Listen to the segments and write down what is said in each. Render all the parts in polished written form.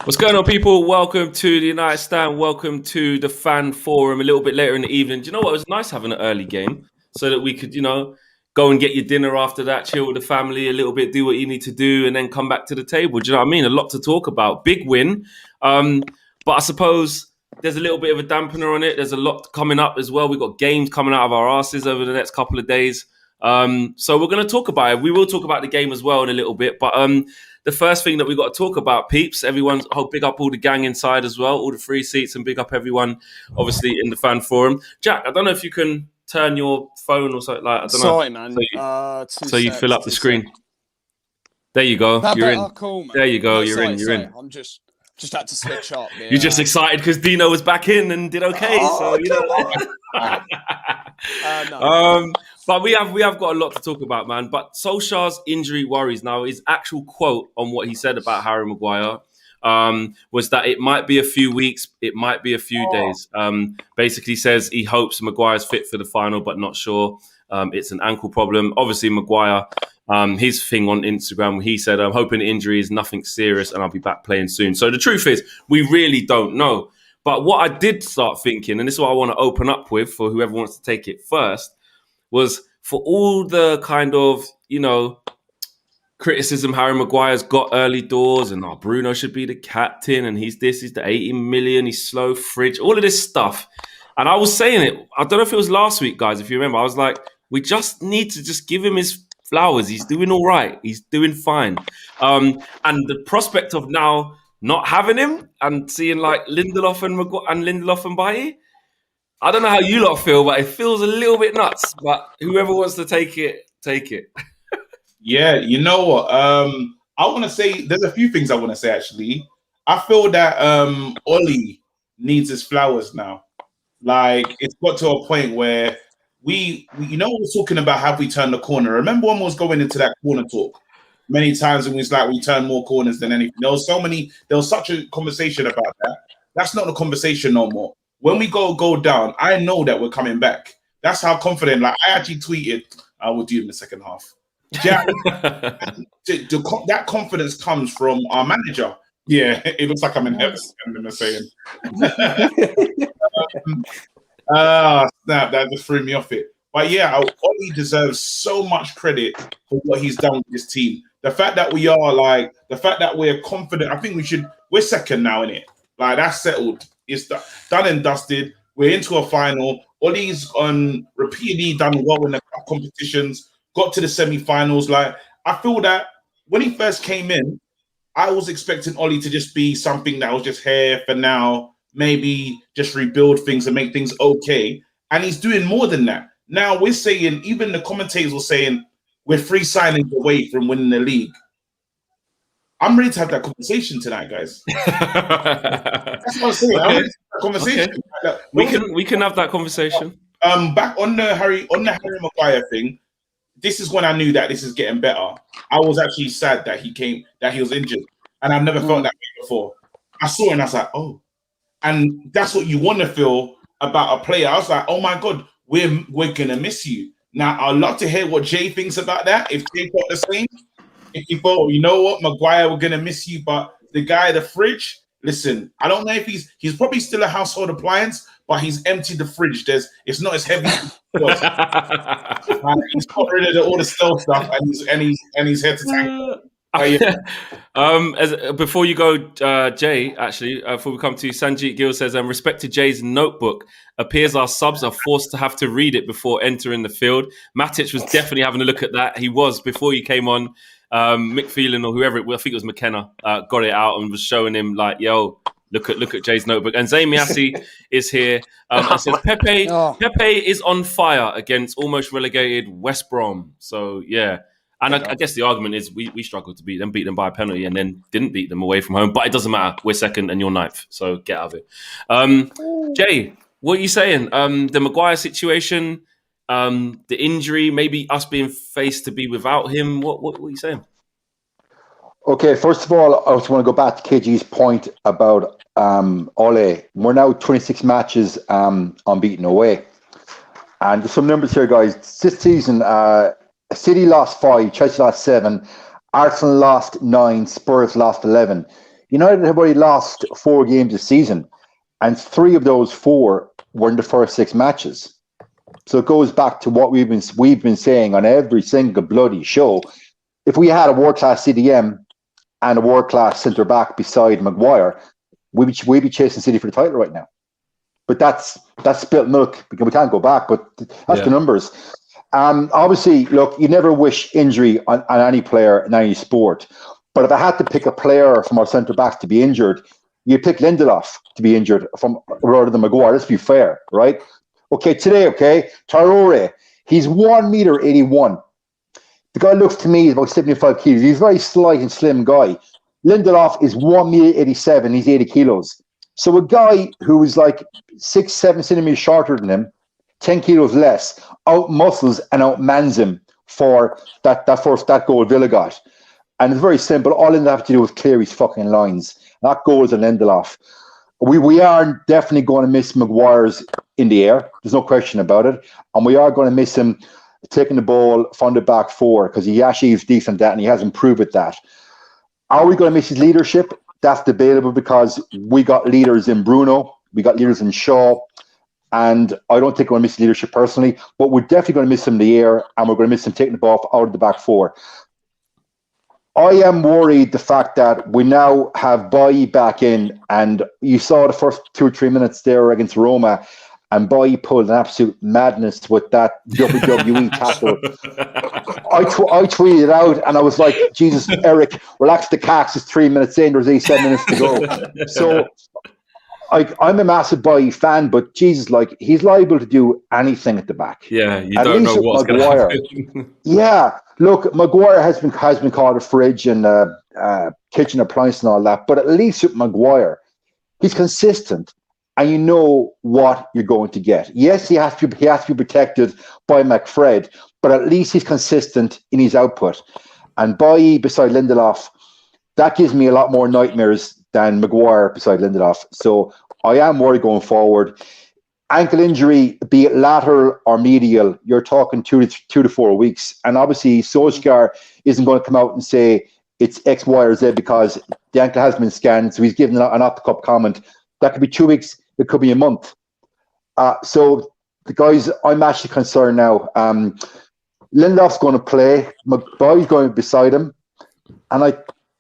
What's going on, people? Welcome to the United Stand. Welcome to the fan forum a little bit later in the evening. Do you know what? It was nice having an early game so that we could, go and get your dinner after that, chill with the family a little bit, do what you need to do, and then come back to the table. Do you know what I mean? A lot to talk about. Big win. But I suppose there's a little bit of a dampener on it. There's a lot coming up as well. We've got games coming out of our asses over the next couple of days. So we're going to talk about it. We will talk about the game as well in a little bit. But the first thing that we've got to talk about, peeps, everyone's big up all the gang inside as well, all the free seats, and big up everyone, obviously, in the fan forum. Jack, I don't know if you can turn your phone or something like that. Sorry, man. So you fill up the screen. There you go. You're in. Cool, man. There you go. No, You're in. I'm just had to switch up. Yeah. You're just excited because Dino was back in and did okay. But we have got a lot to talk about, man. But Solskjaer's injury worries. Now, his actual quote on what he said about Harry Maguire was that it might be a few weeks, it might be a few days. Basically says he hopes Maguire's fit for the final, but not sure. It's an ankle problem. Obviously, Maguire, his thing on Instagram, he said, I'm hoping the injury is nothing serious and I'll be back playing soon. So the truth is, we really don't know. But what I did start thinking, and this is what I want to open up with for whoever wants to take it first, was for all the kind of, criticism Harry Maguire's got early doors and Bruno should be the captain and he's the 80 million, he's slow fridge, all of this stuff. And I was saying it, I don't know if it was last week, guys, if you remember, I was like, we just need to just give him his flowers. He's doing all right. He's doing fine. And the prospect of now not having him and seeing like Lindelof and Bailly, I don't know how you lot feel, but it feels a little bit nuts. But whoever wants to take it, take it. Yeah, you know what? I want to say there's a few things I want to say. Actually, I feel that Ollie needs his flowers now. Like it's got to a point where we we're talking about have we turned the corner. Remember when we was going into that corner talk many times, and we turn more corners than anything. There was such a conversation about that. That's not the conversation no more. When we go down, I know that we're coming back. That's how confident. Like I actually tweeted, I will do in the second half. Jack, that confidence comes from our manager. Yeah, it looks like I'm in heaven. I'm saying. Snap! That just threw me off it. But yeah, Ollie deserves so much credit for what he's done with this team. The fact that we're confident. I think we're second now, innit? Like that's settled. It's done and dusted. We're into a final. Ollie's repeatedly done well in the cup competitions. Got to the semi-finals. Like I feel that when he first came in, I was expecting Ollie to just be something that was just here for now, maybe just rebuild things and make things okay. And he's doing more than that. Now we're saying, even the commentators were saying, we're 3 signings away from winning the league. I'm ready to have that conversation tonight, guys. That's what I'm saying. I'm ready to have that conversation. Okay. We can have that conversation. Back on the Harry Maguire thing. This is when I knew that this is getting better. I was actually sad that he was injured. And I've never felt that way before. I saw it and I was like, oh. And that's what you want to feel about a player. I was like, oh my God, we're going to miss you. Now, I'd love to hear what Jay thinks about that. If Jay thought the same. If he thought, you know what, Maguire, we're going to miss you. But the guy, the fridge, listen, I don't know if he's probably still a household appliance, but he's emptied the fridge. It's not as heavy as it was. He's got rid of all the stealth stuff and he's here to tank. Before you go, Jay, actually, before we come to you, Sanjeet Gill says, respect to Jay's notebook. Appears our subs are forced to have to read it before entering the field. Matic was definitely having a look at that. He was, before you came on. Mick Phelan or whoever, I think it was McKenna, got it out and was showing him like, yo, look at Jay's notebook. And Zayn Miassi is here and says, Pepe is on fire against almost relegated West Brom. So, yeah. And I guess the argument is we struggled to beat them by a penalty and then didn't beat them away from home. But it doesn't matter. We're second and you're ninth. So get out of it. Jay, what are you saying? The Maguire situation, the injury, maybe us being faced to be without him. What are you saying? Okay, first of all, I just want to go back to KG's point about Ole. We're now 26 matches unbeaten away. And there's some numbers here, guys. This season, City lost 5, Chelsea lost 7, Arsenal lost 9, Spurs lost 11. United have already lost 4 games this season, and 3 of those 4 were in the first 6 matches. So it goes back to what we've been saying on every single bloody show. If we had a world-class CDM and a world-class centre-back beside Maguire, we'd be chasing City for the title right now. But that's spilt milk because we can't go back, but that's the numbers. Obviously, look, you never wish injury on any player in any sport. But if I had to pick a player from our centre-backs to be injured, you'd pick Lindelof to be injured rather than Maguire. Let's be fair, right? Okay, Traore, he's 1.81 m. The guy looks to me about 75 kilos. He's a very slight and slim guy. Lindelof is 1.87 m. He's 80 kilos. So a guy who is like 6-7 centimeters shorter than him, 10 kilos less, out-muscles and out-mans him for that goal Villa got. And it's very simple. All Lindelof have to do is clear his fucking lines. That goal is a Lindelof. We are definitely going to miss Maguire's in the air. There's no question about it. And we are going to miss him taking the ball from the back 4 because he actually is decent at that and he has improved at that. Are we going to miss his leadership? That's debatable because we got leaders in Bruno, we got leaders in Shaw, and I don't think we're going to miss leadership personally, but we're definitely going to miss him in the air and we're going to miss him taking the ball out of the back 4. I am worried the fact that we now have Bailly back in, and you saw the first 2 or 3 minutes there against Roma, and Bailly pulled an absolute madness with that WWE tackle. I tweeted out, and I was like, Jesus, Eric, relax the cacks. It's 3 minutes in. There's 87 minutes to go. So I'm a massive Bailly fan, but Jesus, like, he's liable to do anything at the back. Yeah, you don't know what's going to happen. Yeah. Look, Maguire has been called a fridge and kitchen appliance and all that, but at least with Maguire, he's consistent, and you know what you're going to get. Yes, he has to be protected by McFred, but at least he's consistent in his output. And Bailly beside Lindelof, that gives me a lot more nightmares than Maguire beside Lindelof. So I am worried going forward. Ankle injury, be it lateral or medial, you're talking 2 to 4 weeks. And obviously, Solskjaer isn't going to come out and say it's X, Y, or Z because the ankle has been scanned. So he's given an off-the-cup comment. That could be 2 weeks. It could be a month. So the guys, I'm actually concerned now. Lindelof's going to play. McBoy's going beside him. And I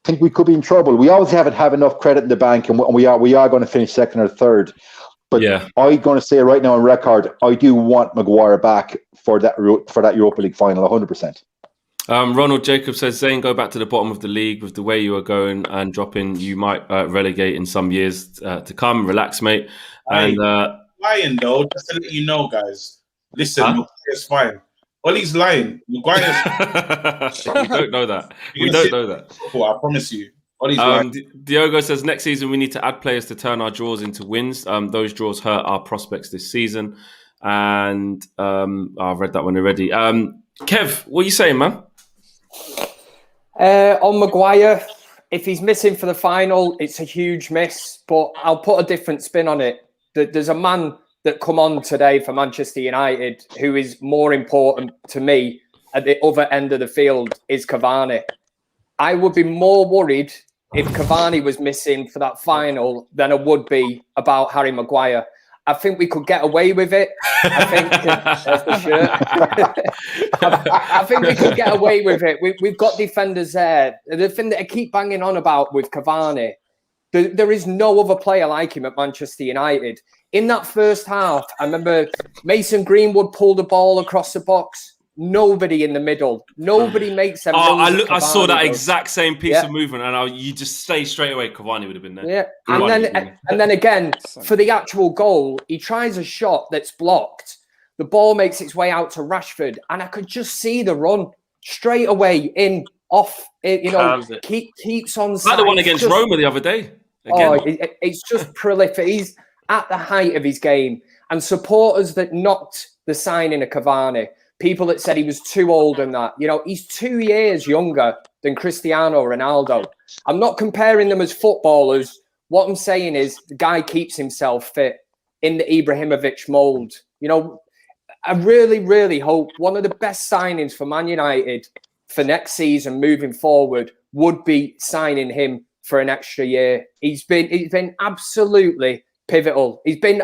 think we could be in trouble. We always haven't have enough credit in the bank, and we are going to finish second or third. But I'm going to say right now on record, I do want Maguire back for that Europa League final, 100%. Ronald Jacob says, Zane, go back to the bottom of the league with the way you are going and dropping. You might relegate in some years to come. Relax, mate. And lying though, just to let you know, guys. Listen, Maguire's fine. Ollie's lying. Maguire's we don't know that. We don't know that. I promise you. Diogo says next season we need to add players to turn our draws into wins. Those draws hurt our prospects this season. And I've read that one already. Kev, what are you saying, man? On Maguire, if he's missing for the final, it's a huge miss. But I'll put a different spin on it. There's a man that come on today for Manchester United who is more important to me at the other end of the field is Cavani. I would be more worried if Cavani was missing for that final than I would be about Harry Maguire. I think we could get away with it. I think that's the shirt. I think we could get away with it. We've got defenders there. The thing that I keep banging on about with Cavani, there is no other player like him at Manchester United. In that first half, I remember Mason Greenwood pulled the ball across the box. Nobody in the middle. Nobody makes them. I saw that exact same piece of movement, and you just say straight away, Cavani would have been there. Yeah, and then again for the actual goal, he tries a shot that's blocked. The ball makes its way out to Rashford, and I could just see the run straight away in off. Keeps on. Like the one against Roma the other day. It's just prolific. He's at the height of his game, and supporters that knocked the signing of Cavani. People that said he was too old and that, he's 2 years younger than Cristiano Ronaldo. I'm not comparing them as footballers. What I'm saying is the guy keeps himself fit in the Ibrahimovic mould. I really, really hope one of the best signings for Man United for next season moving forward would be signing him for an extra year. He's been absolutely pivotal. He's been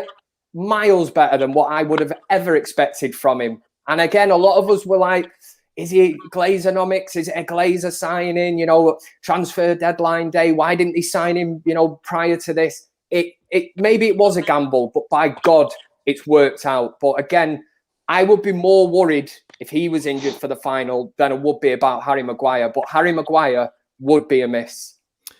miles better than what I would have ever expected from him. And again, a lot of us were like, is he Glazeronomics? Is it a Glazer signing? Transfer deadline day. Why didn't he sign him, prior to this? Maybe it was a gamble, but by God, it's worked out. But again, I would be more worried if he was injured for the final than I would be about Harry Maguire. But Harry Maguire would be a miss.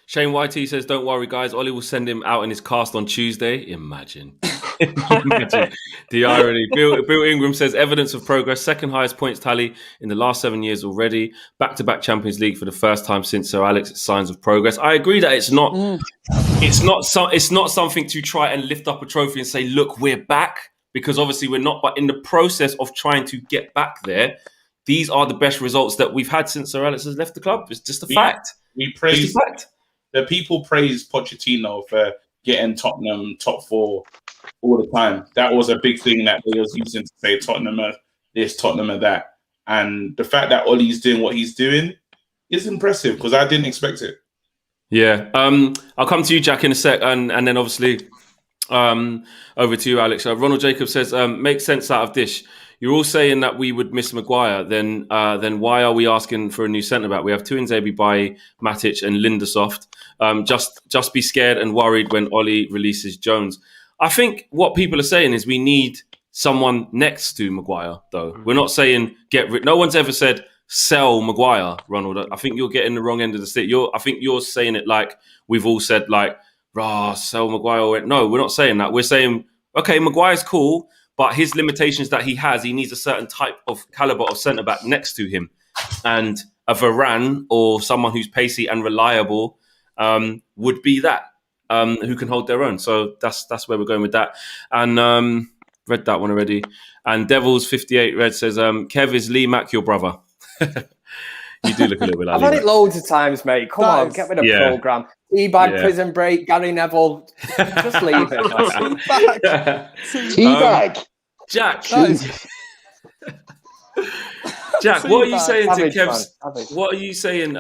Shane YT says, don't worry, guys. Ollie will send him out in his cast on Tuesday. Imagine. Imagine the irony. Bill Ingram says, evidence of progress. Second highest points tally in the last 7 years already. Back-to-back Champions League for the first time since Sir Alex. Signs of progress. I agree that it's not something to try and lift up a trophy and say, look, we're back. Because obviously we're not. But in the process of trying to get back there, these are the best results that we've had since Sir Alex has left the club. It's just a fact. We praise the people praise Pochettino for getting Tottenham top 4 all the time. That was a big thing that they was using to say Tottenham are this, Tottenham are that. And the fact that Ollie's doing what he's doing is impressive because I didn't expect it. Yeah. I'll come to you, Jack, in a sec. And then obviously over to you, Alex. Ronald Jacobs says, make sense out of this. You're all saying that we would miss Maguire. Then why are we asking for a new centre-back? We have two Nzebi, Bailly, Matic and Lindesoft. Just be scared and worried when Ollie releases Jones. I think what people are saying is we need someone next to Maguire, though. We're not saying get rid. No one's ever said sell Maguire, Ronald. I think you're getting the wrong end of the stick. I think you're saying it like we've all said, like, sell Maguire. No, we're not saying that. We're saying, okay, Maguire's cool, but his limitations that he has, he needs a certain type of caliber of centre-back next to him. And a Varane or someone who's pacey and reliable would be that, who can hold their own. So that's where we're going with that. And read that one already. And Devils58 Red says, Kev, is Lee Mack your brother? You do look a little bit like I've had it loads of times, mate. Come on, get with the programme. Teabag, Prison Break, Gary Neville. Just leave it. Teabag. Jack. Jack, what are you saying to Kev's? What are you saying?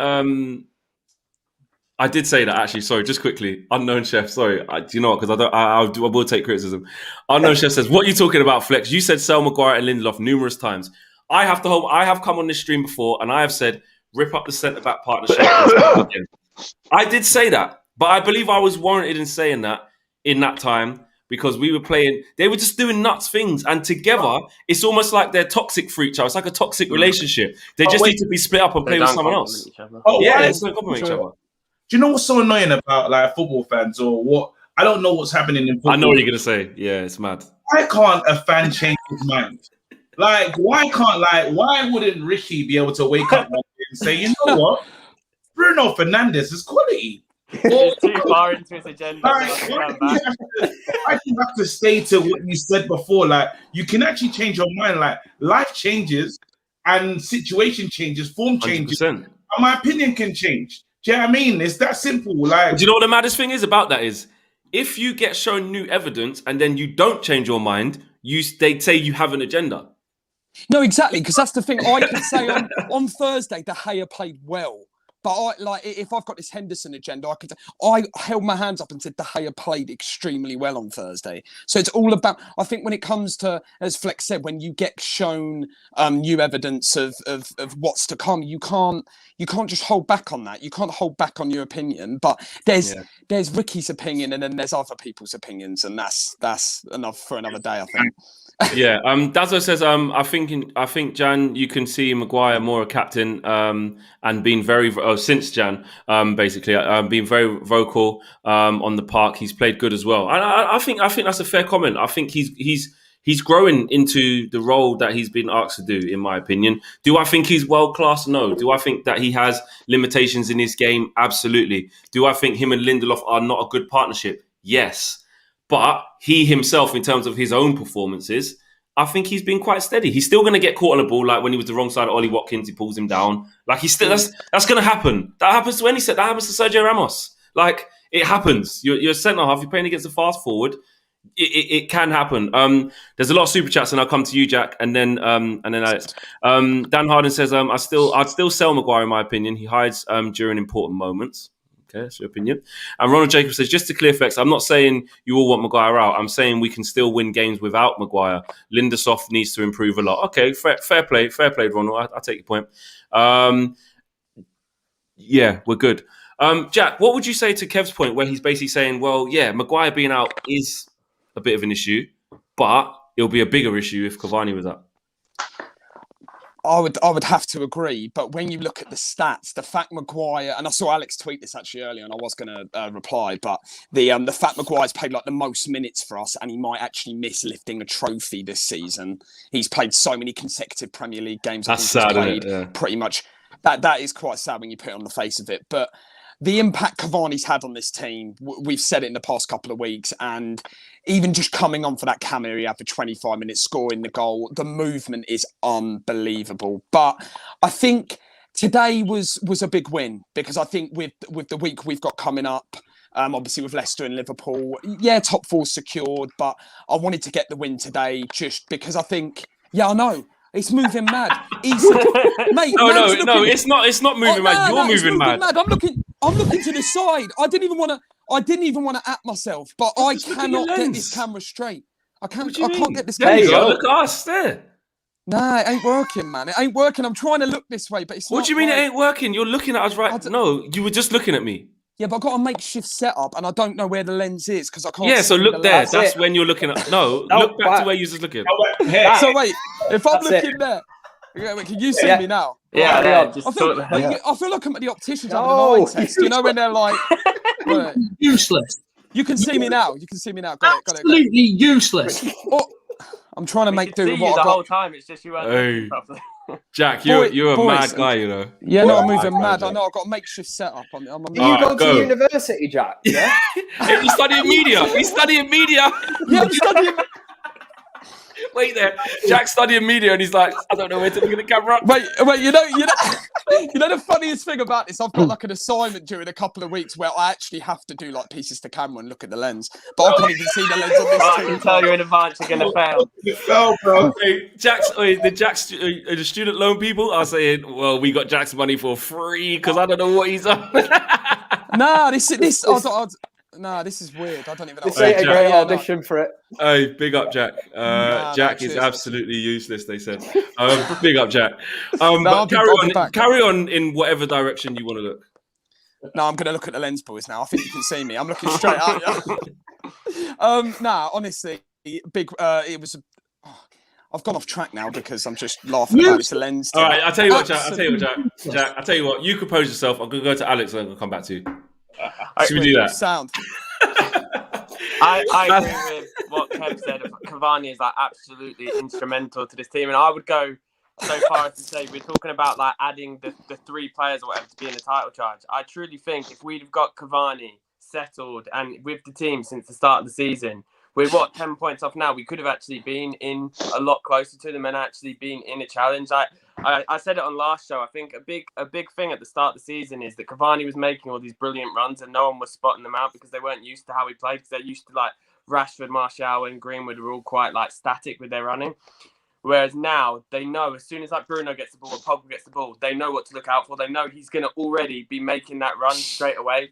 I did say that actually. Sorry, just quickly. Unknown Chef. Sorry. Do you know what? Because I will take criticism. Unknown Chef says, "What are you talking about, Flex? You said sell Maguire and Lindelof numerous times. I have come on this stream before, and I have said rip up the centre back partnership." I did say that, but I believe I was warranted in saying that in that time because we were playing. They were just doing nuts things, and together, it's almost like they're toxic for each other. It's like a toxic relationship. They just need to be split up and play with someone else. They don't compliment each other. Do you know what's so annoying about like football fans or what? I don't know what's happening in football. I know what you're gonna say. Yeah, it's mad. Why can't a fan change his mind? Why wouldn't Rishi be able to wake up one day and say, you know what? Bruno Fernandes is quality. It's too far into his agenda. Why do you have to stay to what you said before? Like, you can actually change your mind. Like, life changes and situation changes, form changes. 100%. And my opinion can change. Do you know what I mean? It's that simple. Like, do you know what the maddest thing is about that is? If you get shown new evidence and then you don't change your mind, they say you have an agenda. No, exactly, because that's the thing. I could say on Thursday, De Gea played well. But if I've got this Henderson agenda, I held my hands up and said De Gea played extremely well on Thursday. So it's all about, I think when it comes to, as Flex said, when you get shown new evidence of what's to come, you can't just hold back on that. You can't hold back on your opinion. But there's Ricky's opinion and then there's other people's opinions, and that's enough for another day, I think. Yeah, Dazzo says, I think Jan, you can see Maguire more a captain and being very since Jan, basically being very vocal on the park. He's played good as well, and I think that's a fair comment. I think he's growing into the role that he's been asked to do. In my opinion, do I think he's world class? No. Do I think that he has limitations in his game? Absolutely. Do I think him and Lindelof are not a good partnership? Yes. But he himself, in terms of his own performances, I think he's been quite steady. He's still going to get caught on the ball, like when he was the wrong side of Ollie Watkins, he pulls him down. Like he's still that's going to happen. That happens to any set. That happens to Sergio Ramos. Like it happens. You're centre half. You're playing against a fast forward. It can happen. There's a lot of super chats, and I'll come to you, Jack, and then Alex. Dan Harden says, I'd still sell Maguire in my opinion. He hides during important moments. Okay, that's your opinion. And Ronald Jacobs says, just to clear facts, I'm not saying you all want Maguire out. I'm saying we can still win games without Maguire. Lindelof needs to improve a lot. Okay, fair play, Ronald. I take your point. Yeah, we're good. Jack, what would you say to Kev's point where he's basically saying, well, yeah, Maguire being out is a bit of an issue, but it'll be a bigger issue if Cavani was out? I would have to agree, but when you look at the stats, the fact Maguire, and I saw Alex tweet this actually earlier, and I was going to reply, but the fact Maguire's played like the most minutes for us, and he might actually miss lifting a trophy this season. He's played so many consecutive Premier League games. That's sad, played isn't it? Yeah. Pretty much. That is quite sad when you put it on the face of it, but the impact Cavani's had on this team, we've said it in the past couple of weeks, and even just coming on for that cameo he had for 25 minutes, scoring the goal, the movement is unbelievable. But I think today was a big win, because I think with the week we've got coming up, obviously with Leicester and Liverpool, yeah, top four secured, but I wanted to get the win today just because I think, I know. It's moving mad. Mate, no, it's not moving mad. You're moving mad. I'm looking to the side. I didn't even want to at myself, but I cannot get this camera straight. I can't get this camera straight. Look at us there. Nah, it ain't working, man. It ain't working. I'm trying to look this way, but it's not. What do you mean it ain't working? You're looking at us right. No, you were just looking at me. Yeah, but I've got a makeshift setup, and I don't know where the lens is because I can't. Yeah, so look there. That's when you're looking at. No, look back to where you're just looking. So wait, if I'm looking there, can you see me now? Yeah. I feel like I'm at the optician's having an eye test. You know when they're like useless. You can see me now. Got it. Absolutely useless. I'm trying to make do with what the I've got. whole time. It's just you weren't properly. Jack, you're a mad guy, you know. Yeah, no, I'm moving mad. I know. I've got a makeshift setup. Do you go to university, Jack? Yeah. Hey, he's studying media. Yeah, I'm studying. Wait there, Jack's studying media, and he's like, I don't know where to look at the camera. Wait. You know the funniest thing about this, I've got like an assignment during a couple of weeks where I actually have to do like pieces to camera and look at the lens, but I can't even see the lens on this. I can tell you in advance you're gonna fail. No, bro. Hey, the student loan people are saying, well, we got Jack's money for free because I don't know what he's on. Nah, this is weird. I don't even know. This ain't a great audition for it. Hey, big up, Jack. Jack is absolutely useless, they said. Big up, Jack. But carry on in whatever direction you want to look. No, I'm going to look at the lens, boys, now. I think you can see me. I'm looking straight at you. Honestly, big. It was. I've gone off track now because I'm just laughing about this lens. All right, I'll tell you what, Jack. Jack, I'll tell you what. You compose yourself. I'm going to go to Alex and I'll come back to you. Should we do that? Sound. I agree with what Kev said. Cavani is like absolutely instrumental to this team, and I would go so far as to say we're talking about like adding the three players or whatever to be in the title charge. I truly think if we'd have got Cavani settled and with the team since the start of the season, we're 10 points off now. We could have actually been in a lot closer to them and actually been in a challenge. I said it on last show. I think a big thing at the start of the season is that Cavani was making all these brilliant runs and no one was spotting them out because they weren't used to how he played. Because they're used to like Rashford, Martial, and Greenwood were all quite like static with their running. Whereas now they know as soon as like Bruno gets the ball or Pogba gets the ball, they know what to look out for. They know he's going to already be making that run straight away.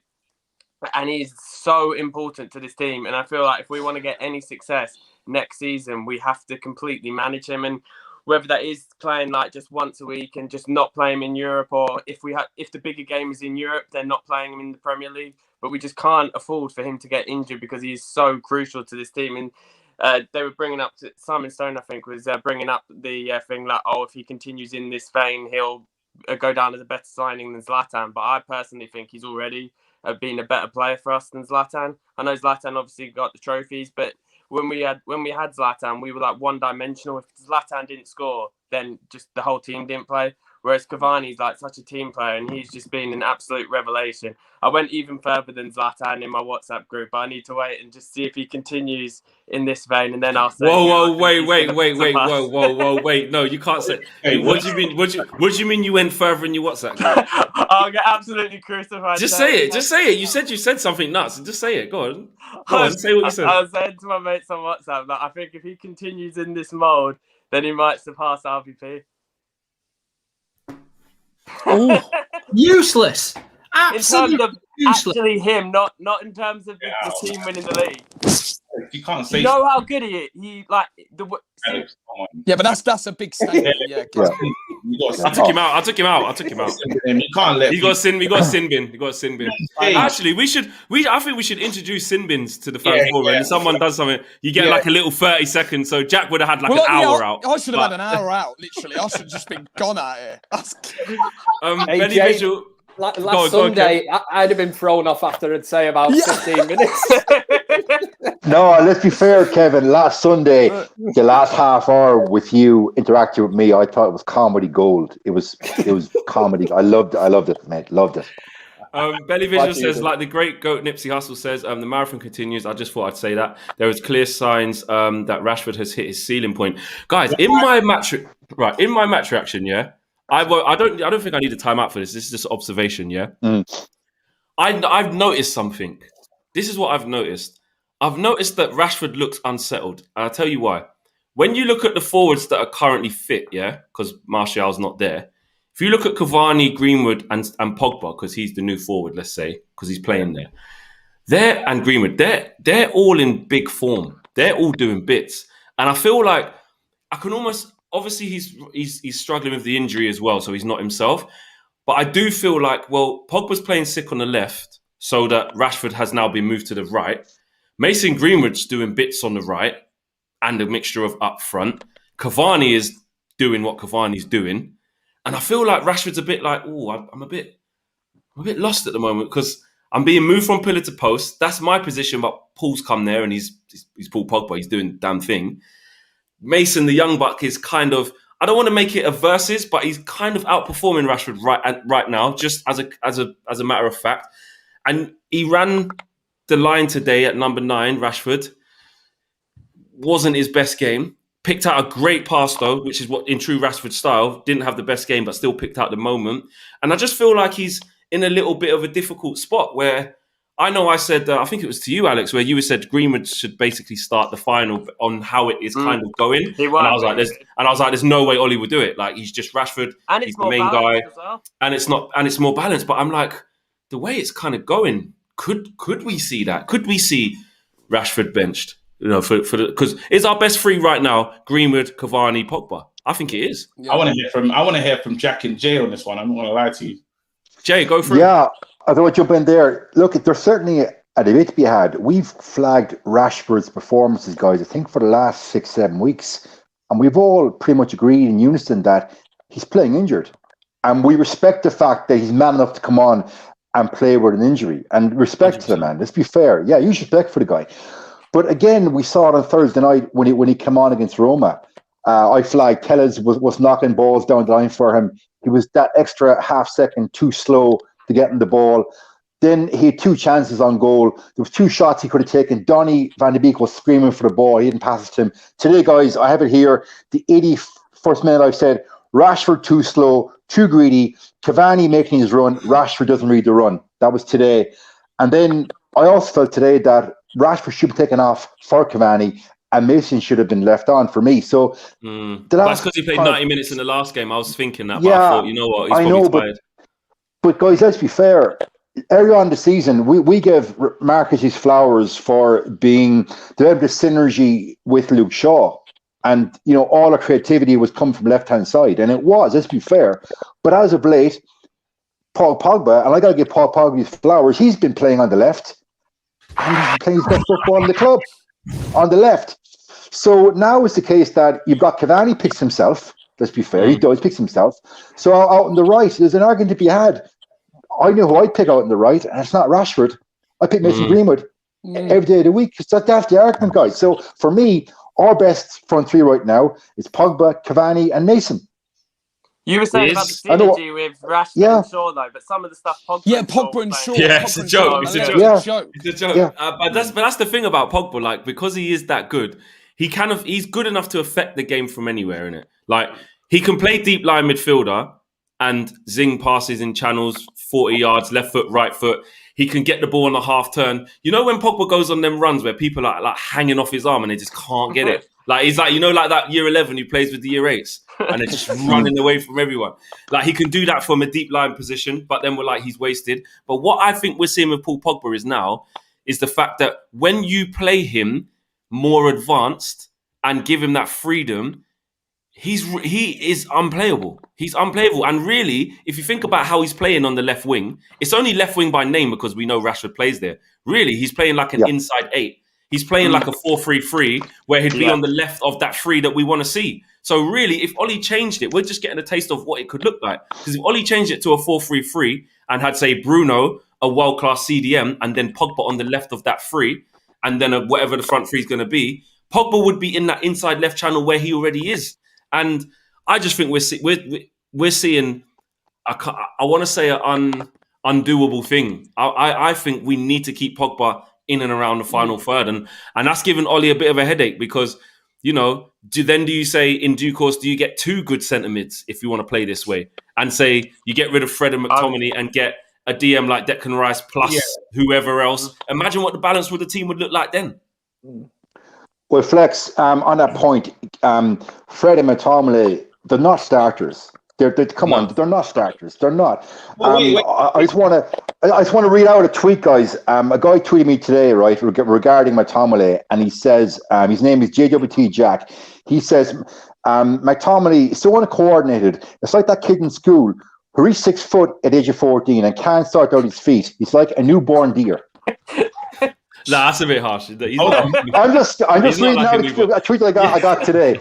And he's so important to this team. And I feel like if we want to get any success next season, we have to completely manage him. And whether that is playing like just once a week and just not playing him in Europe, or if the bigger game is in Europe, they're not playing him in the Premier League. But we just can't afford for him to get injured because he's so crucial to this team. And they were bringing up, Simon Stone, I think, was bringing up the thing like, if he continues in this vein, he'll go down as a better signing than Zlatan. But I personally think he's already been a better player for us than Zlatan. I know Zlatan obviously got the trophies, but when we had Zlatan, we were like one-dimensional. If Zlatan didn't score, then just the whole team didn't play. Whereas Cavani's like such a team player, and he's just been an absolute revelation. I went even further than Zlatan in my WhatsApp group, but I need to wait and just see if he continues in this vein, and then I'll say. Wait! No, you can't say. Hey, what do you mean? What do you mean? You went further in your WhatsApp group? I'll get absolutely crucified. Just say it. You said something nuts. Just say it. Go on. Say what you said. I was saying to my mates on WhatsApp that I think if he continues in this mode, then he might surpass RVP. Oh, useless! Absolutely Useless. actually him, not in terms of the team winning the league. You can't say. You know how good he is. He like the. Alex, come on. Yeah, but that's a big statement. Yeah. Yeah. You got I took him out. I took him out. You can't let. He got sin. We got a sin bin. We got a sin bin. Hey. Actually, I think we should introduce sin bins to the fans forum. yeah. And if someone does something, you get like a little 30 seconds. So Jack would have had like Well, an hour out. I should have had an hour out. Literally, I should have just been gone out here. Hey, Benny Jay, Visual. Last Sunday, I'd have been thrown off after I'd say about 15 minutes. No, let's be fair, Kevin. Last Sunday, the last half hour with you interacting with me, I thought it was comedy gold. It was comedy. I loved it, mate. Loved it. Belly Visual says, like the great GOAT Nipsey Hussle says, the marathon continues. I just thought I'd say that. There is clear signs that Rashford has hit his ceiling point. Guys, in my match reaction, I don't think I need a timeout for this. This is just observation, I've noticed something. This is what I've noticed. I've noticed that Rashford looks unsettled. And I'll tell you why. When you look at the forwards that are currently fit, because Martial's not there. If you look at Cavani, Greenwood, and Pogba, because he's the new forward, let's say, because he's playing there, and Greenwood, they're all in big form. They're all doing bits. And I feel like I can almost... Obviously, he's struggling with the injury as well, so he's not himself. But I do feel like, well, Pogba's playing sick on the left, so that Rashford has now been moved to the right. Mason Greenwood's doing bits on the right and a mixture of up front. Cavani is doing what Cavani's doing. And I feel like Rashford's a bit like, I'm a bit lost at the moment because I'm being moved from pillar to post. That's my position, but Paul's come there and he's Paul Pogba. He's doing the damn thing. Mason, the young buck, is kind of, I don't want to make it a versus, but he's kind of outperforming Rashford right now, just as a matter of fact. And he ran the line today at number 9, Rashford. Wasn't his best game. Picked out a great pass, though, which is what in true Rashford style. Didn't have the best game, but still picked out the moment. And I just feel like he's in a little bit of a difficult spot where I know I said, I think it was to you, Alex, where you said Greenwood should basically start the final on how it is kind of going. And I was like, there's no way Ollie would do it. Like, he's just Rashford. And he's the main guy. Well. And it's more balanced. But I'm like, the way it's kind of going, could we see that? Could we see Rashford benched? Because it's our best three right now: Greenwood, Cavani, Pogba. I think it is. Yeah. I want to hear from Jack and Jay on this one. I'm not going to lie to you. Jay, go for it. Yeah, I don't want to jump in there. Look, there's certainly a debate to be had. We've flagged Rashford's performances, guys, I think for the last 6-7 weeks, and we've all pretty much agreed in unison that he's playing injured, and we respect the fact that he's man enough to come on and play with an injury, and respect 100%. To the man. Let's be fair. Yeah, huge respect for the guy. But again, we saw it on Thursday night when he came on against Roma. I flagged Tellez was knocking balls down the line for him. He was that extra half second too slow to get him the ball. Then he had 2 chances on goal. There was 2 shots he could have taken. Donny van de Beek was screaming for the ball. He didn't pass it to him. Today, guys, I have it here. The 81st minute, I've said, Rashford too slow, too greedy. Cavani making his run. Rashford doesn't read the run. That was today. And then I also felt today that Rashford should be taken off for Cavani and Mason should have been left on for me. So that's because he played 90 minutes in the last game. I was thinking that, but I thought, you know what, he's probably tired. But guys, let's be fair. Early on in the season, we gave Marcus his flowers for being the level of synergy with Luke Shaw. And, you know, all our creativity was coming from left-hand side. And it was, let's be fair. But as of late, Paul Pogba, and I got to give Paul Pogba his flowers, he's been playing on the left. And he's playing his best football in the club on the left. So now it's the case that you've got Cavani picks himself. Let's be fair, he does picks himself. So out on the right, there's an argument to be had. I know who I'd pick out on the right, and it's not Rashford. I pick Mason Greenwood every day of the week. So that's the argument, guys. So for me, our best front three right now is Pogba, Cavani, and Mason. You were saying about the synergy with Rashford and Shaw, though, but some of the stuff Pogba and Shaw. Yeah, it's a joke. It's a joke. Yeah. It's a joke. Yeah. But that's the thing about Pogba. Like, because he is that good, he's good enough to affect the game from anywhere, innit? Like, he can play deep line midfielder and zing passes in channels, 40 yards, left foot, right foot. He can get the ball on a half turn. You know when Pogba goes on them runs where people are like hanging off his arm and they just can't get it. Like he's like, you know, like that year 11 who plays with the year 8s and they're just running away from everyone. Like he can do that from a deep line position, but then we're like, he's wasted. But what I think we're seeing with Paul Pogba is the fact that when you play him more advanced and give him that freedom, he is unplayable. He's unplayable. And really, if you think about how he's playing on the left wing, it's only left wing by name because we know Rashford plays there. Really, he's playing like an inside 8. He's playing like a 4-3-3 where he'd be on the left of that 3 that we want to see. So really, if Ollie changed it, we're just getting a taste of what it could look like. Because if Ollie changed it to a 4-3-3 and had, say, Bruno, a world-class CDM, and then Pogba on the left of that 3, and then whatever the front 3 is going to be, Pogba would be in that inside left channel where he already is. And I just think we're seeing, I want to say, an undoable thing. I think we need to keep Pogba in and around the final third. And that's given Ollie a bit of a headache because, you know, do you say in due course, do you get 2 good centre mids if you want to play this way? And say you get rid of Fred and McTominay and get a DM like Declan Rice plus whoever else. Imagine what the balance with the team would look like then. Well, Flex, on that point, Fred and McTominay, they're not starters. They're not starters. They're not. I just want to read out a tweet, guys. A guy tweeted me today, right, regarding McTominay, and he says his name is JWT Jack. He says McTominay is so uncoordinated. It's like that kid in school who reached 6 foot at the age of 14 and can't start out his feet. He's like a newborn deer. Nah, that's a bit harsh. I'm just reading out a tweet I got today.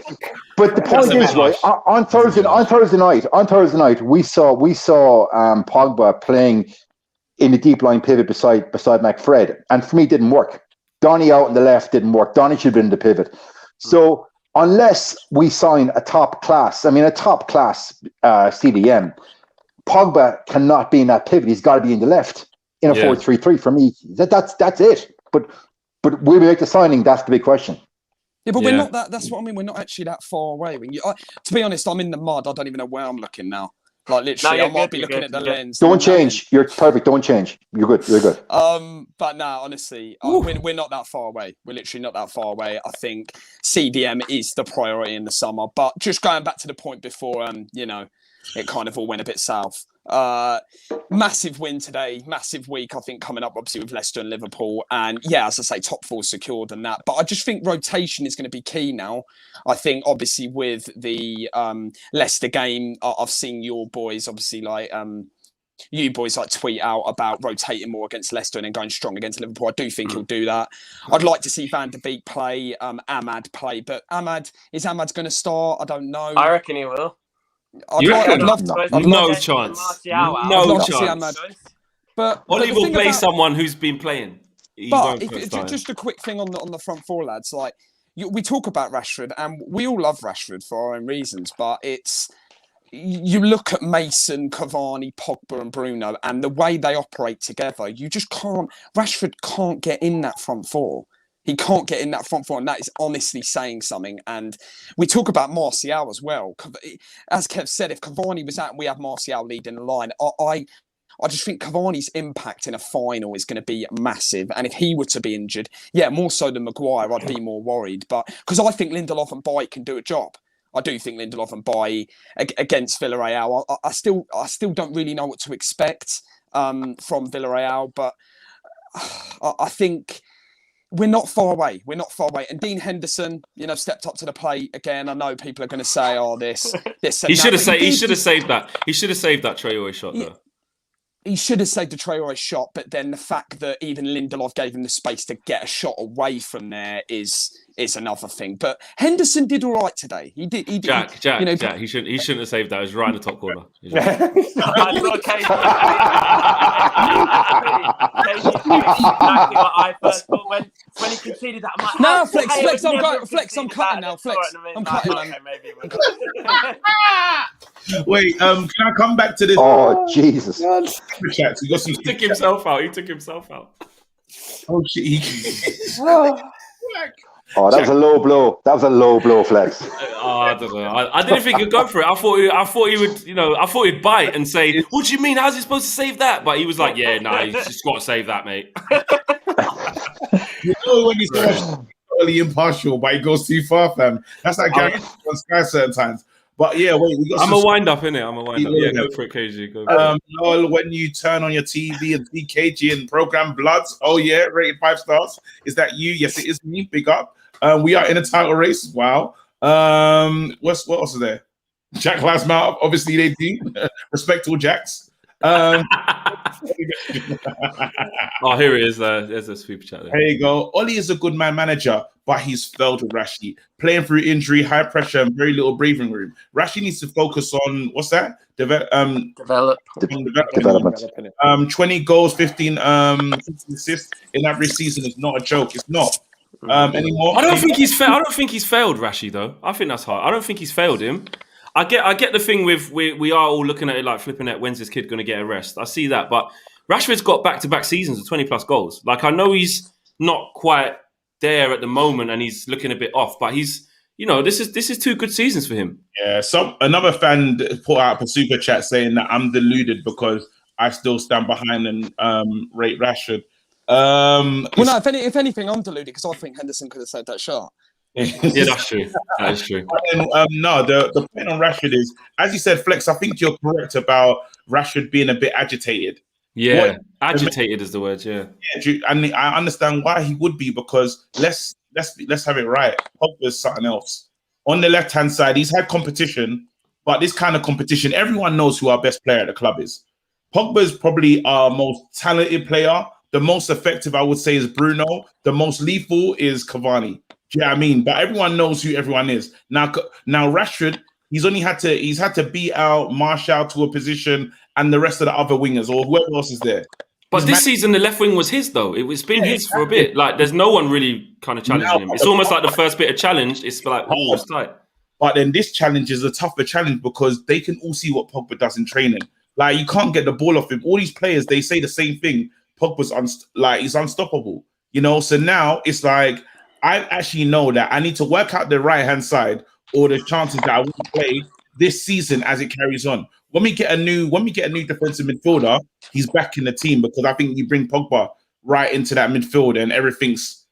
But the point is, right, on Thursday night, we saw Pogba playing in the deep line pivot beside McFred, and for me, it didn't work. Donny out on the left didn't work. Donny should have been in the pivot. So unless we sign a top class CDM, Pogba cannot be in that pivot. He's got to be in the left in a 4-3-3. For me, that's it. But will we make the signing? That's the big question. Yeah, but we're not that. That's what I mean. We're not actually that far away. To be honest, I'm in the mud. I don't even know where I'm looking now. Like literally, I might be looking at the lens. Don't change. You're perfect. Don't change. You're good. You're good. But no, honestly, we're not that far away. We're literally not that far away. I think CDM is the priority in the summer. But just going back to the point before, it kind of all went a bit south. Massive win today, massive week, I think, coming up obviously with Leicester and Liverpool, and as I say, top 4 secured and that, but I just think rotation is going to be key now. I think obviously with the Leicester game, I've seen your boys obviously you boys tweet out about rotating more against Leicester and then going strong against Liverpool. I do think he'll do that. I'd like to see Van de Beek play, Ahmad play, but is Ahmad going to start? I don't know. I reckon he will. I'd love to. No chance. No chance. But Ollie will play someone who's been playing. Just a quick thing on the front 4, lads. We talk about Rashford, and we all love Rashford for our own reasons. But you look at Mason, Cavani, Pogba, and Bruno, and the way they operate together. You just can't. Rashford can't get in that front 4. He can't get in that front 4, and that is honestly saying something. And we talk about Martial as well. As Kev said, if Cavani was out and we have Martial leading the line, I just think Cavani's impact in a final is going to be massive. And if he were to be injured, more so than Maguire, I'd be more worried. But because I think Lindelof and Bailly can do a job. I do think Lindelof and Bailly against Villarreal. I still don't really know what to expect from Villarreal, but I think we're not far away. And Dean Henderson, stepped up to the plate again. I know people are going to say, this. He should have saved that. He should have saved that Traore shot, though. He should have saved the Traore shot, but then the fact that even Lindelof gave him the space to get a shot away from there is another thing. But Henderson did all right today. He did. Jack. He shouldn't have saved that. It was right in the top corner. I thought exactly what I first thought when he conceded that. I'm like, no, Flex, I'm cutting now. Flex, I'm cutting. Okay, maybe. Wait, can I come back to this? Oh, Jesus. He took himself out. Oh, shit. Oh, that was a low blow. That was a low blow, Flex. I don't know. I didn't think he'd go for it. I thought he would. I thought he'd bite and say, "What do you mean? How's he supposed to save that?" But he was like, "Yeah, no, he's just got to save that, mate." When he's totally impartial, but he goes too far, fam. That's like Gary on Sky certain times. But yeah, wait, we got. I'm a wind up, innit? I'm a wind up. Yeah, go for it, KG. Go for it. When you turn on your TV and see KG and program Bloods, oh yeah, rated 5 stars. Is that you? Yes, it is me. Big up. We are in a title race. Wow. What else is there? Jack last mouth. Obviously, they do. Respect all Jacks. Oh, here it is. There's a super chat there. There you go. Ollie is a good man manager, but he's failed with Rashi. Playing through injury, high pressure, and very little breathing room. Rashi needs to focus on what's that? Development. 20 goals, 15 assists in every season is not a joke. It's not. Anymore. I don't think he's failed Rashi though. I think that's hard. I don't think he's failed him. I get the thing with we are all looking at it like flipping at when's this kid going to get a rest. I see that, but Rashford's got back-to-back seasons of 20 plus goals. Like I know he's not quite there at the moment and he's looking a bit off, but he's this is 2 good seasons for him. Yeah. Another fan put out a super chat saying that I'm deluded because I still stand behind and rate Rashford. Well, no. If anything, I'm deluded because I think Henderson could have saved that shot. Yeah, that's true. That is true. No, the point on Rashford is, as you said, Flex. I think you're correct about Rashford being a bit agitated. Yeah, agitated is the word. Yeah, and I understand why he would be because let's have it right. Pogba's something else. On the left hand side, he's had competition, but this kind of competition, everyone knows who our best player at the club is. Pogba's probably our most talented player. The most effective, I would say, is Bruno. The most lethal is Cavani. Do you know what I mean? But everyone knows who everyone is. Now Rashford, he's had to beat out Martial to a position and the rest of the other wingers or whoever else is there. But this season, the left wing was his, though. It's been his for a bit. Like, there's no one really kind of challenging him. It's almost like the first bit of challenge. It's like, oh, it's tight. But then this challenge is a tougher challenge because they can all see what Pogba does in training. Like, you can't get the ball off him. All these players, they say the same thing. Pogba's he's unstoppable. So now it's like, I actually know that I need to work out the right-hand side or the chances that I will play this season as it carries on. When we get a new defensive midfielder, he's back in the team because I think you bring Pogba right into that midfield and everything's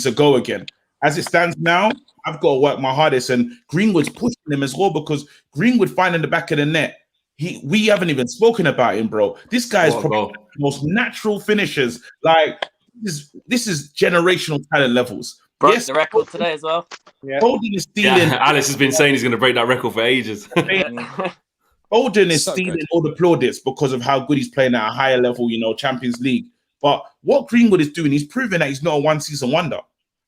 a go again. As it stands now, I've got to work my hardest, and Greenwood's pushing him as well because Greenwood finding the back of the net. We haven't even spoken about him, bro. This guy is probably the most natural finishers. Like this is generational talent levels. Broke the record today as well. Yeah. Foden is stealing. Yeah, Alice has been saying he's going to break that record for ages. Foden is stealing all the plaudits because of how good he's playing at a higher level, Champions League. But what Greenwood is doing, he's proving that he's not a one-season wonder.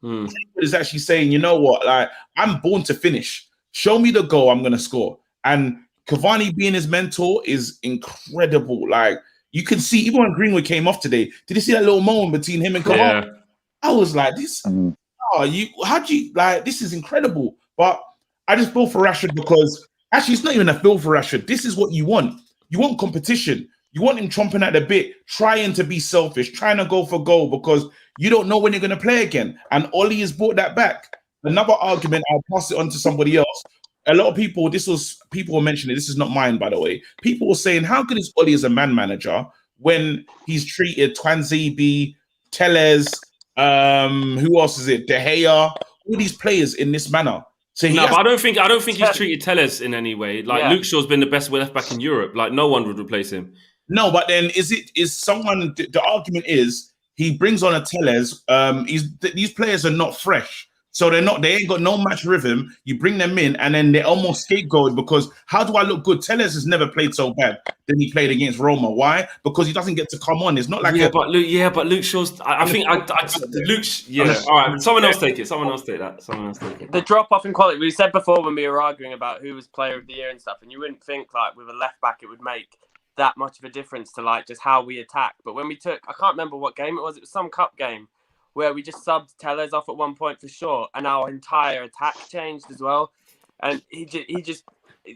Greenwood is actually saying, you know what, like I'm born to finish. Show me the goal, I'm going to score. And Cavani being his mentor is incredible. Like you can see, even when Greenwood came off today, did you see that little moment between him and Cavani? Yeah. I was like, this. This is incredible. But I just feel for Rashford because actually it's not even a feel for Rashford. This is what you want. You want competition. You want him chomping at the bit, trying to be selfish, trying to go for goal because you don't know when you're going to play again. And Ollie has brought that back. Another argument, I'll pass it on to somebody else. A lot of people, people were mentioning, this is not mine, by the way. People were saying, how good is Ollie as a man manager when he's treated Twanzebe, Tellez, who else is it? De Gea, all these players in this manner. So but I don't think he's treated Tellez in any way. Like Luke Shaw's been the best left back in Europe. Like no one would replace him. No, but then the argument is he brings on a Tellez. These players are not fresh. So they ain't got no match rhythm. You bring them in and then they're almost scapegoated because how do I look good? Tellez has never played so bad than he played against Roma. Why? Because he doesn't get to come on. It's not like but Luke Shaw's. I think Luke's. Yeah. All right. Someone else take it. Someone else take that. The drop off in quality. We said before when we were arguing about who was player of the year and stuff, and you wouldn't think like with a left back it would make that much of a difference to like just how we attack. But when we took, I can't remember what game it was. It was some cup game where we just subbed Tellez off at one point for sure, and our entire attack changed as well. And he just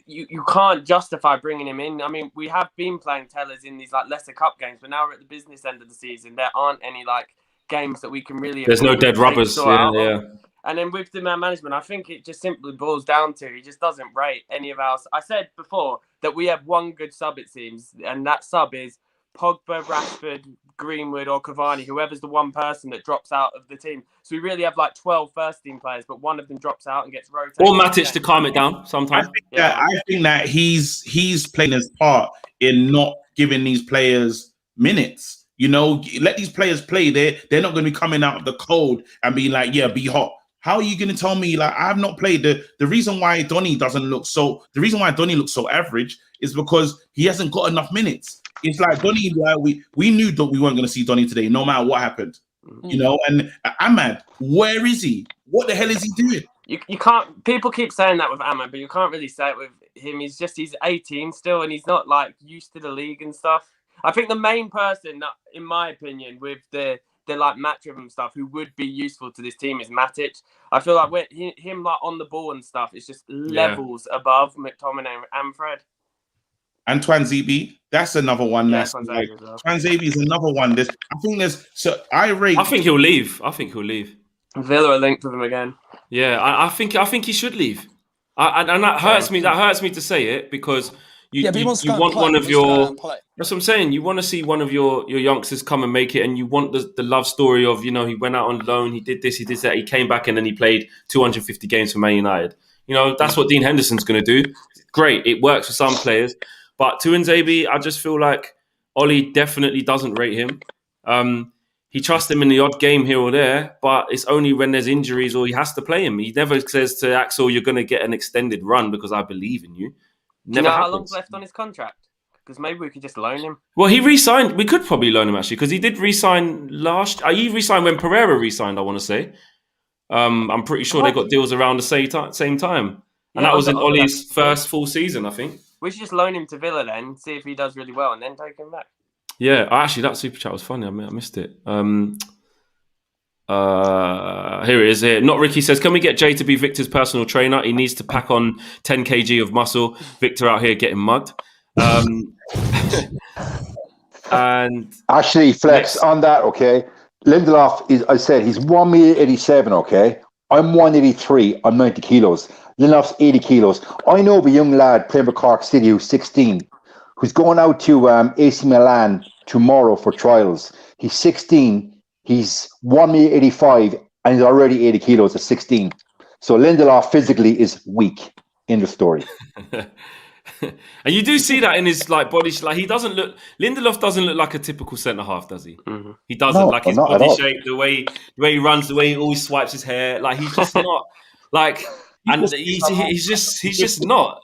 you can't justify bringing him in. I mean, we have been playing Tellez in these like lesser cup games, but now we're at the business end of the season. There aren't any like games that we can really. There's no dead rubbers. Yeah. And then with the man management, I think it just simply boils down to he just doesn't rate any of ours. I said before that we have one good sub, it seems, and that sub is Pogba, Rashford, Greenwood, or Cavani, whoever's the one person that drops out of the team. So we really have like 12 first-team players, but one of them drops out and gets rotated. Or Matic to calm it down sometimes. I think that he's playing his part in not giving these players minutes. You know, let these players play. They're not going to be coming out of the cold and being like, yeah, be hot. How are you going to tell me, like, I've not played? The reason why Donny looks so average is because he hasn't got enough minutes. It's like Donny, we knew that we weren't going to see Donny today, no matter what happened. You know, and Ahmad, where is he? What the hell is he doing? You can't. People keep saying that with Ahmad, but you can't really say it with him. He's 18 still, and he's not like used to the league and stuff. I think the main person, that, in my opinion, with the like match rhythm stuff, who would be useful to this team is Matic. I feel like him like on the ball and stuff, it's just levels above McTominay and Fred. And Twanzebe, that's another one. That's like Twanzebe is another one. I think he'll leave. Villa are linked with him again. Yeah, I think he should leave. And that hurts me. That hurts me to say it because you want one of your. That's what I'm saying. You want to see one of your youngsters come and make it, and you want the love story of, you know, he went out on loan, he did this, he did that, he came back, and then he played 250 games for Man United. You know, that's what Dean Henderson's going to do. Great, it works for some players, but Tuanzebe, I just feel like Ollie definitely doesn't rate him. He trusts him in the odd game here or there, but it's only when there's injuries or he has to play him. He never says to Axel, "You're going to get an extended run because I believe in you." Do you know how long's left on his contract? Because maybe we could just loan him. Well, he re-signed. We could probably loan him, actually, because he did re-sign last... He re-signed when Pereira re-signed, I want to say. I'm pretty sure they got deals around the same time. And that was in Ollie's first full season, I think. We should just loan him to Villa then, see if he does really well, and then take him back. Yeah, actually, that super chat was funny. I missed it. Here it is. Here, Not Ricky says, "Can we get Jay to be Victor's personal trainer? He needs to pack on 10 kg of muscle. Victor out here getting mugged." And actually, Flex, on that, okay. Lindelof is, I said, he's 1'87", okay. I'm 183. I'm 90 kilos. Lindelof's 80 kilos. I know of a young lad playing for Cork City who's 16, who's going out to AC Milan tomorrow for trials. He's 16. He's 1'85", and he's already 80 kilos at 16. So Lindelof physically is weak in the story. And you do see that in his like body. Like Lindelof doesn't look like a typical centre half, does he? Mm-hmm. He doesn't. Like his body shape, the way he runs, the way he always swipes his hair. Like he's just not like, and he's just not.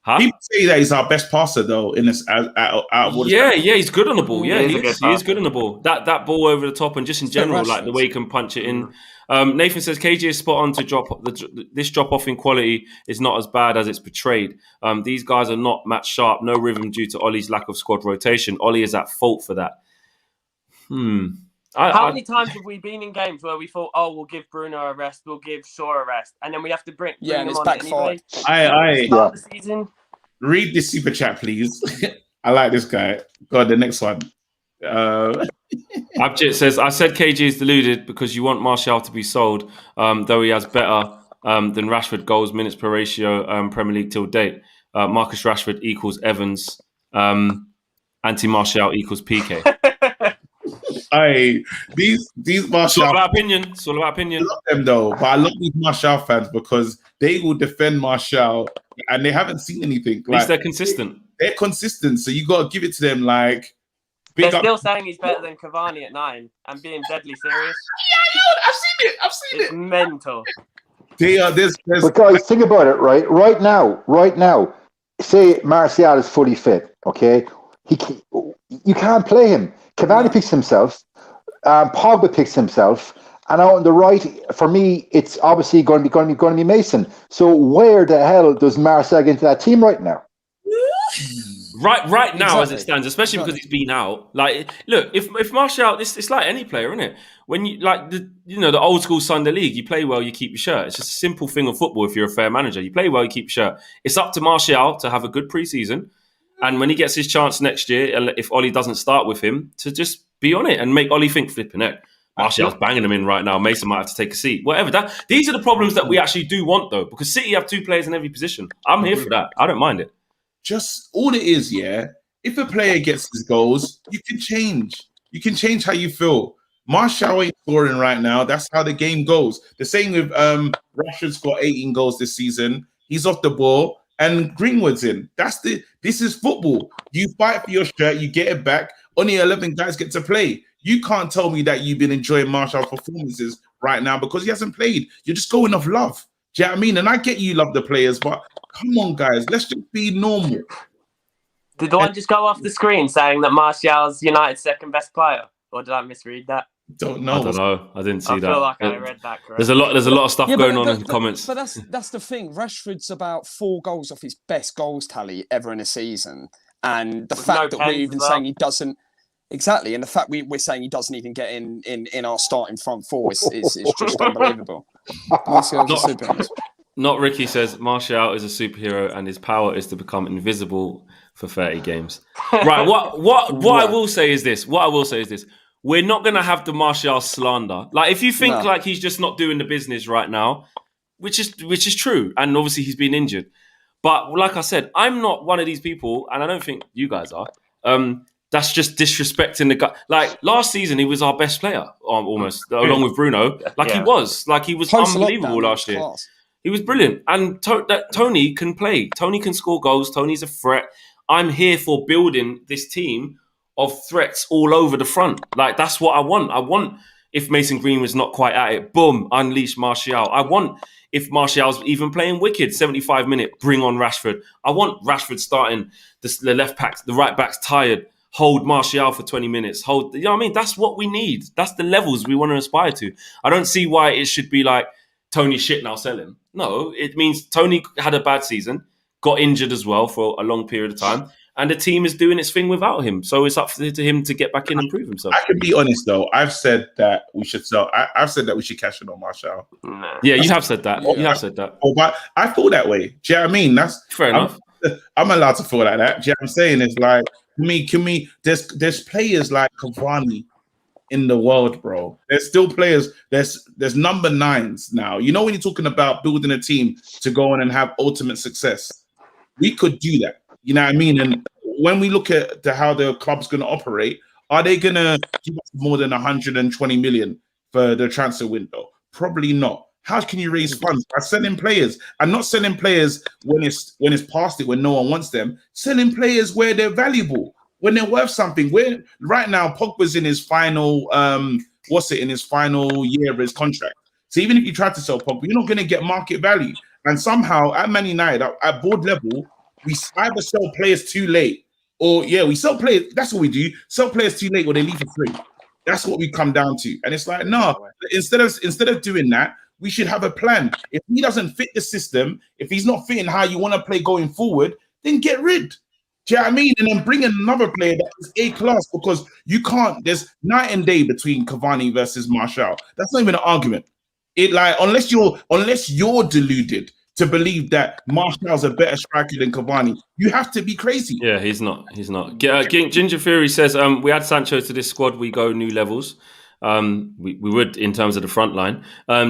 Huh? People say that he's our best passer though. In this, he's good on the ball. Yeah, he is good on the ball. That ball over the top, and just in general, like the way he can punch it in. Nathan says KG is spot on to this drop off in quality is not as bad as it's portrayed. These guys are not match sharp, no rhythm due to Ollie's lack of squad rotation. Ollie is at fault for that. How many times have we been in games where we thought, "Oh, we'll give Bruno a rest, we'll give Shaw a rest," and then we have to bring them on anyway? Start the season. Read this super chat, please. I like this guy. God, the next one. Abjit says, "I said KG is deluded because you want Martial to be sold, though he has better than Rashford goals, minutes per ratio, Premier League till date. Marcus Rashford equals Evans. Anti-Martial equals PK." These Martial... It's all about opinion. I love them though, but I love these Martial fans because they will defend Martial and they haven't seen anything. At least they're consistent. They're consistent, so you got to give it to them. Like they're still saying he's better than Cavani at 9 and being deadly serious. Yeah, I've seen it. It's mental. But guys, think about it. Right now, say Martial is fully fit. Okay, you can't play him. Cavani picks himself, Pogba picks himself, and out on the right, for me, it's obviously going to be Mason. So where the hell does Martial get into that team right now? Right now, as it stands, especially because he's been out. Like, look, if Martial, it's like any player, isn't it? When you like the old school Sunday league, you play well, you keep your shirt. It's just a simple thing of football. If you're a fair manager, you play well, you keep your shirt. It's up to Martial to have a good preseason. And when he gets his chance next year, if Ollie doesn't start with him, to just be on it and make Ollie think, flipping it. Martial's banging them in right now. Mason might have to take a seat. Whatever. These are the problems that we actually do want, though, because City have 2 players in every position. I'm here for that. I don't mind it. Just all it is, yeah. If a player gets his goals, you can change. You can change how you feel. Martial ain't scoring right now. That's how the game goes. The same with Rashford's got 18 goals this season. He's off the ball, and Greenwood's in. This is football. You fight for your shirt, you get it back. Only 11 guys get to play. You can't tell me that you've been enjoying Martial's performances right now because he hasn't played. You're just going off love. Do you know what I mean? And I get you love the players, but come on, guys, let's just be normal. Did the one just go off the screen saying that Martial's United's second best player? Or did I misread that? Don't know. I don't know. I didn't see that. I feel like I read that correctly. There's a lot of stuff going on in the comments. But that's the thing. Rashford's about 4 goals off his best goals tally ever in a season. And the fact that we're even saying he doesn't... Exactly, and the fact we're saying he doesn't even get in our starting front 4 is just unbelievable. Not Ricky says Martial is a superhero and his power is to become invisible for 30 games. Right. What I will say is this. We're not going to have the Martial slander. Like, if you think like he's just not doing the business right now, which is true, and obviously he's been injured. But like I said, I'm not one of these people, and I don't think you guys are. That's just disrespecting the guy. Like, last season, he was our best player, almost, along with Bruno. He was unbelievable last year. Class. He was brilliant. And Tony can play. Tony can score goals. Tony's a threat. I'm here for building this team of threats all over the front. Like, that's what I want. I want, if Mason Green was not quite at it, boom, unleash Martial. I want, if Martial's even playing wicked, 75-minute, bring on Rashford. I want Rashford starting the left back, the right back's tired. Hold Martial for 20 minutes. You know what I mean? That's what we need. That's the levels we want to aspire to. I don't see why it should be like, Tony shit, now sell him. No, it means Tony had a bad season, got injured as well for a long period of time, and the team is doing its thing without him. So it's up to him to get back in and prove himself. I can be honest, though. I've said that we should sell. I've said that we should cash in on Martial. Yeah, you have said that. You have said that. But I feel that way. Do you know what I mean? That's fair enough. I'm allowed to feel like that. Do you know what I'm saying? It's like, can we? There's players like Cavani in the world, bro. There's still players. There's number 9s now. You know, when you're talking about building a team to go on and have ultimate success, we could do that. You know what I mean? And when we look at how the club's going to operate, are they going to give us more than 120 million for the transfer window? Probably not. How can you raise funds? By selling players, and not selling players when it's past it, when no one wants them. Selling players where they're valuable, when they're worth something. Where right now, Pogba's in his final, in his final year of his contract. So even if you try to sell Pogba, you're not going to get market value. And somehow at Man United, at board level, we either sell players too late, or we sell players. That's what we do. Sell players too late, or they leave for free. That's what we come down to. And it's like, no. Instead of doing that, we should have a plan. If he doesn't fit the system, if he's not fitting how you want to play going forward, then get rid. Do you know what I mean? And then bring in another player that is A-class, because you can't. There's night and day between Cavani versus Martial. That's not even an argument. Unless you're deluded to believe that Martial's a better striker than Cavani, you have to be crazy. Yeah, he's not. Ginger Fury says, we add Sancho to this squad, we go new levels. We would, in terms of the front line.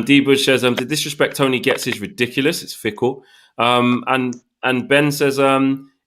D Bush says, the disrespect Tony gets is ridiculous. It's fickle. And Ben says,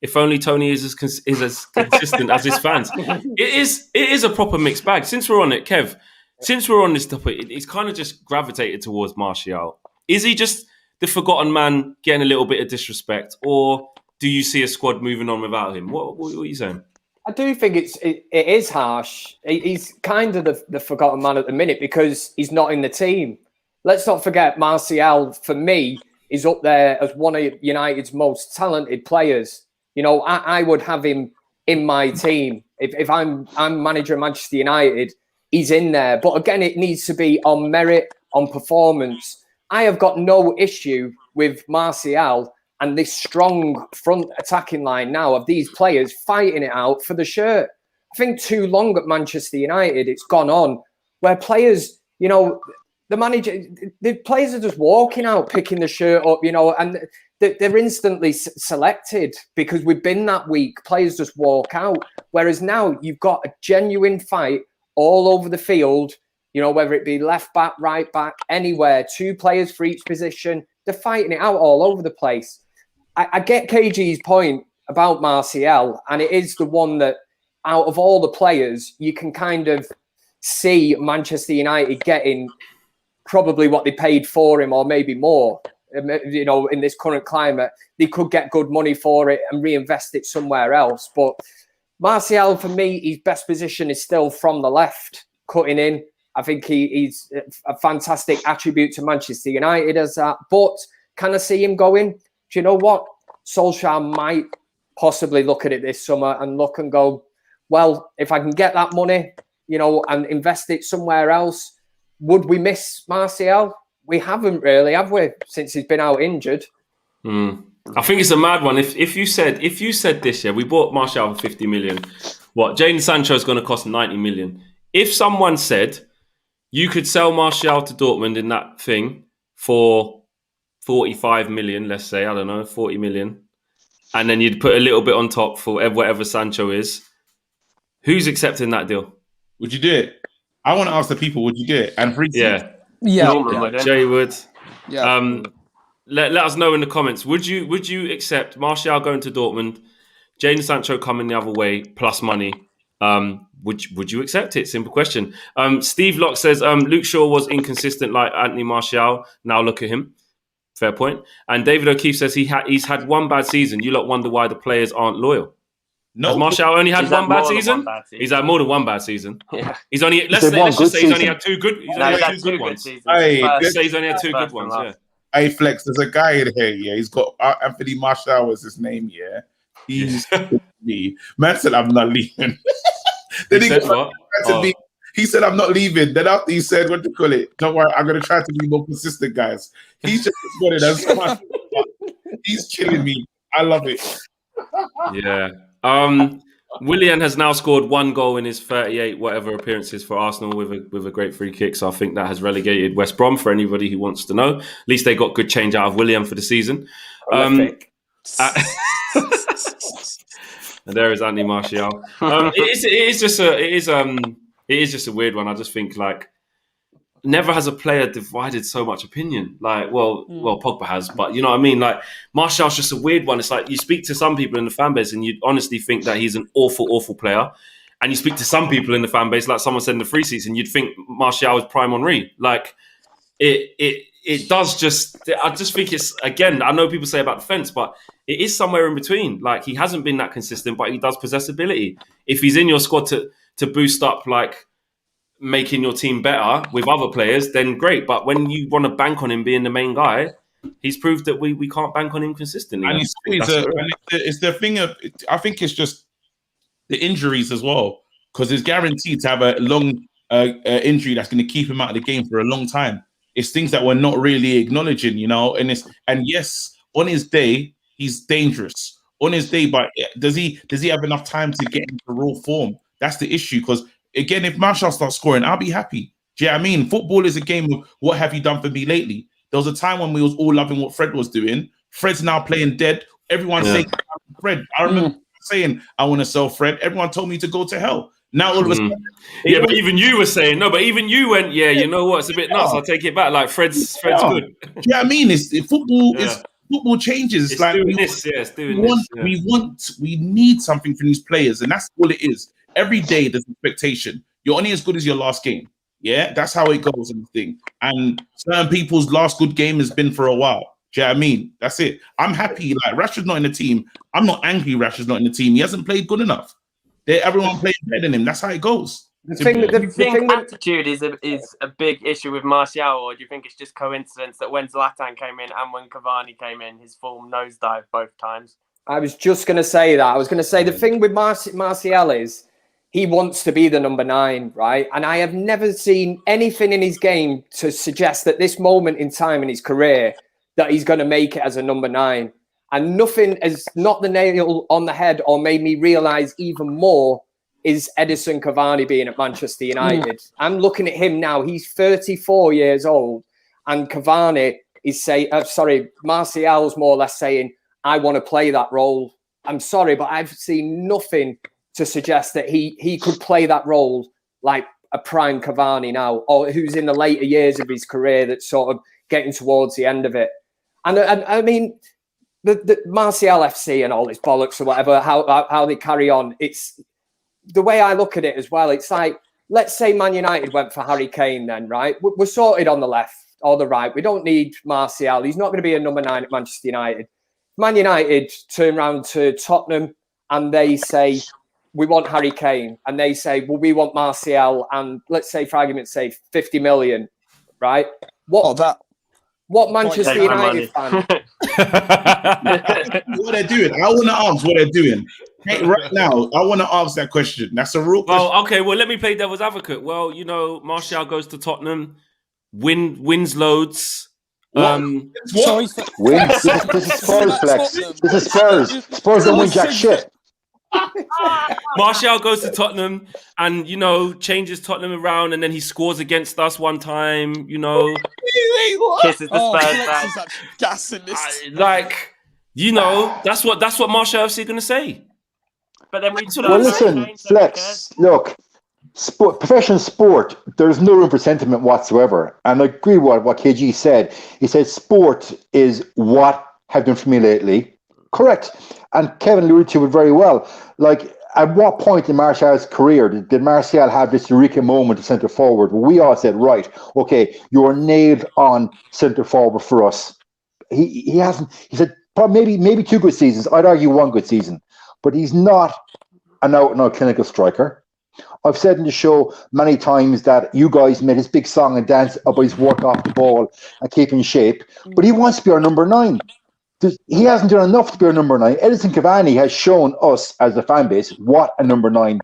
if only Tony is as consistent as his fans. It is a proper mixed bag. Since we're on it, Kev, since we're on this topic, it's kind of just gravitated towards Martial. Is he just the forgotten man getting a little bit of disrespect, or do you see a squad moving on without him? What are you saying? I do think it is harsh. He's kind of the forgotten man at the minute because he's not in the team. Let's not forget Martial, for me, is up there as one of United's most talented players. You know, I would have him in my team. If I'm manager of Manchester United, he's in there. But again, it needs to be on merit, on performance. I have got no issue with Martial and this strong front attacking line now of these players fighting it out for the shirt. I think too long at Manchester United, it's gone on where players, you know, the players are just walking out, picking the shirt up, you know, and they're instantly selected because we've been that weak. Players just walk out. Whereas now you've got a genuine fight all over the field. You know, whether it be left back, right back, anywhere, 2 players for each position. They're fighting it out all over the place. I get KG's point about Martial, and it is the one that out of all the players, you can kind of see Manchester United getting probably what they paid for him or maybe more. You know, in this current climate, they could get good money for it and reinvest it somewhere else. But Martial, for me, his best position is still from the left, cutting in. I think he's a fantastic attribute to Manchester United as that. But can I see him going? Do you know what? Solskjaer might possibly look at it this summer and look and go, well, if I can get that money, you know, and invest it somewhere else, would we miss Martial? We haven't really, have we? Since he's been out injured. I think it's a mad one. If you said this year, we bought Martial for 50 million. What? Jadon Sancho is going to cost 90 million. If someone said you could sell Martial to Dortmund in that thing for 45 million, let's say, I don't know, 40 million, and then you'd put a little bit on top for whatever Sancho is, who's accepting that deal? Would you do it? I want to ask the people, would you do it? And free Yeah. Jay would. Yeah. Let us know in the comments. Would you accept Martial going to Dortmund, Jadon Sancho coming the other way plus money? Would you accept it? Simple question. Steve Locke says Luke Shaw was inconsistent like Anthony Martial. Now look at him. Fair point. And David O'Keefe says he's had one bad season. You lot wonder why the players aren't loyal. No, Has Martial only had one bad season? He's had more than one bad season. Yeah. He's only let's just say he's only had 2 good. He's only had 2 good ones. Let's say he's only had 2 good ones. Yeah. Hey Flex, there's a guy in here. Yeah, he's got Anthony Martial was his name. Yeah, he's me. Man said I'm not leaving. Then he said I'm not leaving. Then after he said, what do you call it? Don't worry, I'm gonna try to be more consistent, guys. He's just got it as much. He's killing me. I love it. Yeah. Willian has now scored 1 goal in his 38 whatever appearances for Arsenal with a great free kick. So I think that has relegated West Brom for anybody who wants to know. At least they got good change out of Willian for the season. And there is Anthony Martial. It is just a weird one. I just think like never has a player divided so much opinion. Like, well, Pogba has, but you know what I mean? Like, Martial's just a weird one. It's like you speak to some people in the fan base and you honestly think that he's an awful, awful player. And you speak to some people in the fan base, like someone said in the free season, you'd think Martial is prime Henry. Like, it does just... I just think it's, again, I know people say about defence, but it is somewhere in between. Like, he hasn't been that consistent, but he does possess ability. If he's in your squad to boost up, like, making your team better with other players, then great. But when you want to bank on him being the main guy, he's proved that we can't bank on him consistently. And it's the thing of, I think it's just the injuries as well, because it's guaranteed to have a long injury that's going to keep him out of the game for a long time. It's things that we're not really acknowledging, you know. And yes, on his day, he's dangerous. On his day, but does he have enough time to get into raw form? That's the issue, because again, if Martial starts scoring, I'll be happy. Do you know what I mean? Football is a game of what have you done for me lately? There was a time when we was all loving what Fred was doing. Fred's now playing dead. Everyone's saying, Fred. I remember saying, I want to sell Fred. Everyone told me to go to hell. Now all of a sudden... Yeah, but even you were saying, no, but even you went, yeah, you know what? It's a bit nuts. I'll take it back. Like, Fred's good. Do you know what I mean? Football changes. It's like doing this. Yeah, it's doing this. We need something from these players, and that's all it is. Every day there's expectation. You're only as good as your last game. Yeah, that's how it goes in the thing. And certain people's last good game has been for a while. Do you know what I mean? That's it. I'm happy. Like, Rashford's not in the team. I'm not angry Rashford's not in the team. He hasn't played good enough. Everyone playing better than him. That's how it goes. Do you think attitude is a big issue with Martial, or do you think it's just coincidence that when Zlatan came in and when Cavani came in, his form nosedived both times? I was just going to say that. I was going to say the thing with Martial is he wants to be the number 9, right? And I have never seen anything in his game to suggest that this moment in time in his career that he's going to make it as a number 9. And nothing has not the nail on the head or made me realise even more is Edison Cavani being at Manchester United. I'm looking at him now. He's 34 years old. And Cavani is Martial's more or less saying, I want to play that role. I'm sorry, but I've seen nothing to suggest that he could play that role like a prime Cavani now, or who's in the later years of his career that's sort of getting towards the end of it. And I mean, the Martial FC and all this bollocks or whatever, how they carry on, it's the way I look at it as well. It's like, let's say Man United went for Harry Kane then, right? We're sorted on the left or the right. We don't need Martial. He's not going to be a number 9 at Manchester United. Man United turn around to Tottenham and they say, we want Harry Kane. And they say, well, we want Martial. And let's say, for argument's sake, 50 million, right? What Manchester United fan? What they're doing? I want to ask what they're doing. Hey, right now, I want to ask that question. That's a real question. Well, okay. Well, let me play devil's advocate. Well, Martial goes to Tottenham, wins loads. Wins. This is Spurs flex. This is Spurs. Spurs don't win jack shit. Martial goes to Tottenham and changes Tottenham around, and then he scores against us one time. Kisses the Spurs back. Gassing this. That's what Martial FC are going to say. But then listen, Flex. Look, professional sport. There's no room for sentiment whatsoever, and I agree with what KG said. He said sport is what have been for me lately. Correct. And Kevin alluded to it very well. Like, at what point in Martial's career did Martial have this eureka moment of centre forward? We all said, right, okay, you're nailed on centre forward for us. He hasn't. He said maybe 2 good seasons. I'd argue 1 good season, but he's not an out-and-out clinical striker. I've said in the show many times that you guys made his big song and dance about his work off the ball and keep in shape, but he wants to be our number 9. He hasn't done enough to be our number 9. Edinson Cavani has shown us as a fan base what a number 9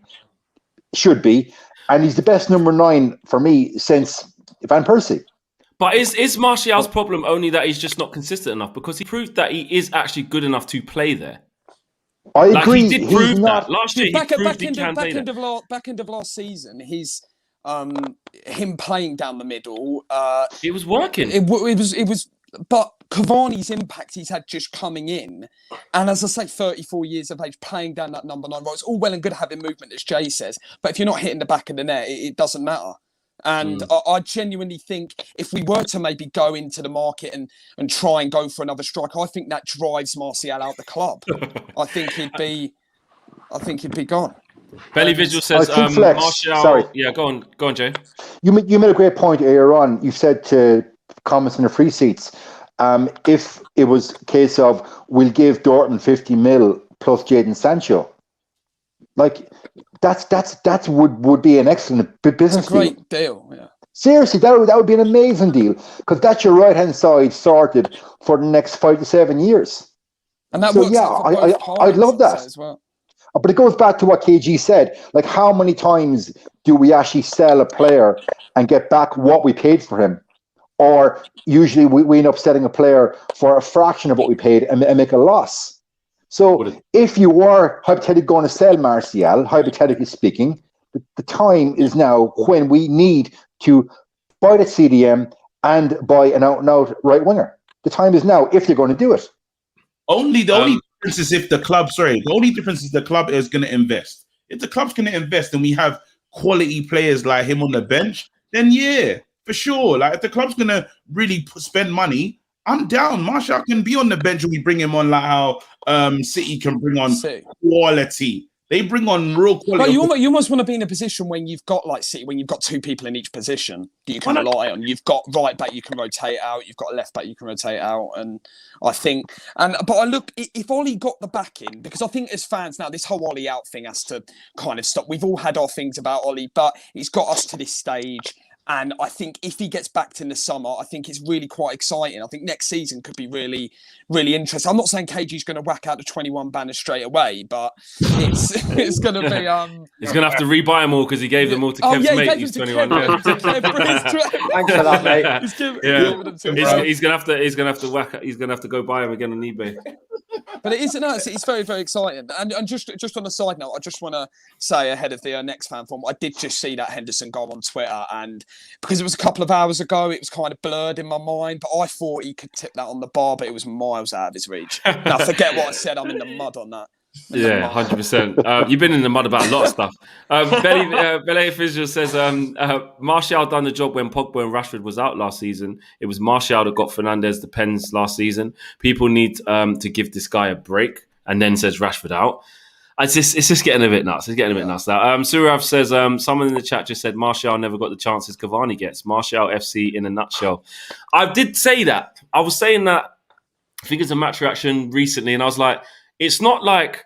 should be, and he's the best number 9 for me since Van Persie. But is Martial's problem only that he's just not consistent enough? Because he proved that he is actually good enough to play there. I agree. He did prove that last year. He proved he can play there. Back end of last season, him playing down the middle. It was working. It was. But Cavani's impact he's had just coming in, and as I say, 34 years of age, playing down that number 9 role. It's all well and good having movement, as Jay says, but if you're not hitting the back of the net, it doesn't matter. And I genuinely think if we were to maybe go into the market and try and go for another striker, I think that drives Martial out the club. I think he'd be gone. Belly Visual says Flex, Martial. Sorry. Yeah, go on, Jay. You made a great point earlier on. You said to comments in the free seats, if it was a case of we'll give Dortmund 50 mil plus Jadon Sancho, like that would be an excellent business deal. Great deal. Yeah. Seriously, that would be an amazing deal because that's your right hand side sorted for the next 5 to 7 years. And that so works. Yeah, I'd love that as well. But it goes back to what KG said. Like, how many times do we actually sell a player and get back what we paid for him? Or usually we end up selling a player for a fraction of what we paid and make a loss. So if you were hypothetically going to sell Martial, hypothetically speaking, the time is now when we need to buy the CDM and buy an out-and-out right winger. The time is now if you're going to do it. The only difference is if the club, the only difference is the club is going to invest. If the club's going to invest and we have quality players like him on the bench, then yeah, for sure. Like if the club's going to really spend money, I'm down. Martial can be on the bench and we bring him on like how City can bring on quality. They bring on real quality. But you almost want to be in a position when you've got like City, when you've got 2 people in each position that you can rely on. You've got right back you can rotate out. You've got a left back you can rotate out. And I think, but I look, if Ollie got the backing, because I think as fans now, this whole Ollie out thing has to kind of stop. We've all had our things about Ollie, but he's got us to this stage. And I think if he gets backed in the summer, I think it's really quite exciting. I think next season could be really, really interesting. I'm not saying KG's going to whack out the 21 banner straight away, but it's going to be... He's going to have to rebuy them all because he gave them all to Kev's mate. He's 21. Thanks for that, mate. He's going to have to whack. He's going to have to go buy them again on eBay. But it's very, very exciting. And just on a side note, I just want to say ahead of the next fan forum, I did just see that Henderson goal on Twitter, and because it was a couple of hours ago, it was kind of blurred in my mind, but I thought he could tip that on the bar, but it was miles out of his reach. Now, forget what I said. I'm in the mud on that. Yeah, 100%. You've been in the mud about a lot of stuff. Belay Visual says Martial done the job when Pogba and Rashford was out last season. It was Martial that got Fernandes the pens last season. People need to give this guy a break, and then says Rashford out. It's just getting a bit nuts. It's getting a bit nuts now. Surav says someone in the chat just said Martial never got the chances Cavani gets. Martial FC in a nutshell. I did say that. I was saying that. I think it's a match reaction recently, and I was like, it's not like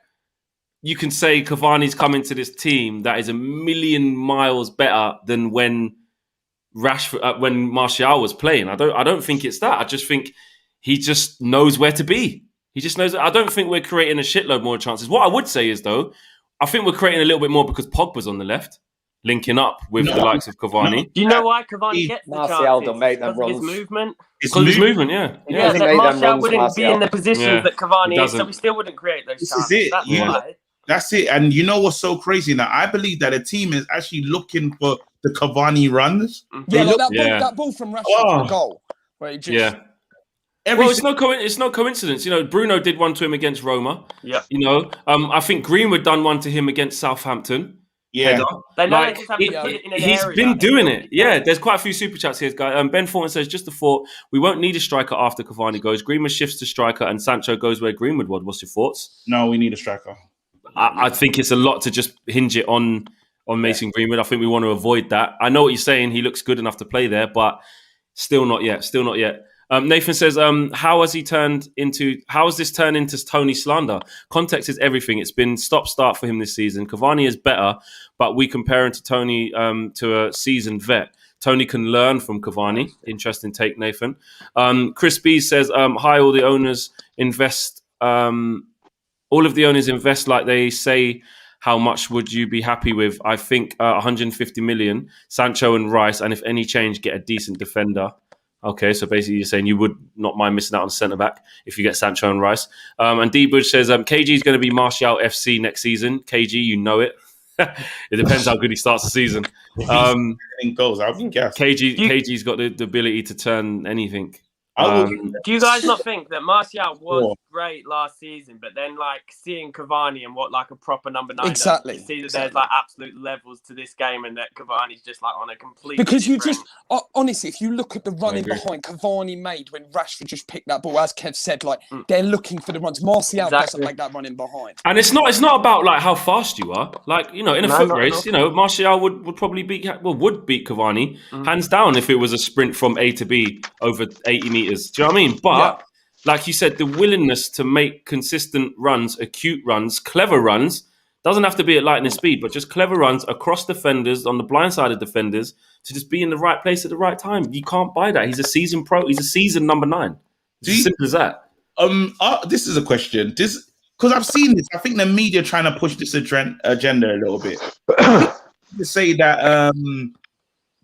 you can say Cavani's coming to this team that is a million miles better than when when Martial was playing. I don't think it's that. I just think he just knows where to be. He just knows. I don't think we're creating a shitload more chances. What I would say is, though, I think we're creating a little bit more because Pogba's on the left, linking up with the likes of Cavani. Do you know why Cavani gets the Martial don't chances? make them Because of runs. his movement. Because of his movement, yeah. Yeah, doesn't make them Martial runs, wouldn't be Martial. in the positions that Cavani is, so doesn't. we still wouldn't create those This chances. is it. That's why. That's it. And you know what's so crazy now? I believe that a team is actually looking for the Cavani runs. Yeah, like that, Yeah. that ball from Rashford for the goal. Where he just, Yeah. Well, it's no coincidence. You know, Bruno did one to him against Roma. Yeah. You know, I think Greenwood done one to him against Southampton. Yeah. Header. They know Like, they just have to put it in an he's area. been doing it. Yeah, there's quite a few super chats here, guys. Ben Thornton says, just a thought, we won't need a striker after Cavani goes. Greenwood shifts to striker and Sancho goes where Greenwood was. What's your thoughts? No, we need a striker. I think it's a lot to just hinge it on Mason Greenwood. I think we want to avoid that. I know what you're saying. He looks good enough to play there, but still not yet. Still not yet. Nathan says, how has this turned into Tony slander? Context is everything. It's been stop-start for him this season. Cavani is better, but we compare him to Tony, to a seasoned vet. Tony can learn from Cavani. Interesting take, Nathan. Chris B says, hi, all the owners invest. All of the owners invest like they say. How much would you be happy with? I think 150 million, Sancho and Rice, and if any change, get a decent defender. Okay, so basically you're saying you would not mind missing out on centre-back if you get Sancho and Rice. And D-Budge says, KG is going to be Martial FC next season. KG, you know it. It depends how good he starts the season. Goals, I think, yes. KG's got the ability to turn anything. Do you guys not think that Martial was great last season, but then like seeing Cavani and what like a proper number 9 Exactly. does, you see that there's like absolute levels to this game and that Cavani's just like on a complete because you just honestly, if you look at the running behind Cavani made when Rashford just picked that ball, as Kev said, like they're looking for the runs. Martial doesn't make that running behind. And it's not about like how fast you are. Like, you know, in a foot race, you know, Martial would probably beat Cavani hands down if it was a sprint from A to B over 80 meters. Do you know what I mean? But like you said, the willingness to make consistent runs, acute runs, clever runs, doesn't have to be at lightning speed, but just clever runs across defenders, on the blind side of defenders, to just be in the right place at the right time. You can't buy that. He's a seasoned pro. He's a seasoned number 9. It's as simple as that. This is a question. Because I've seen this. I think the media trying to push this agenda a little bit. To say that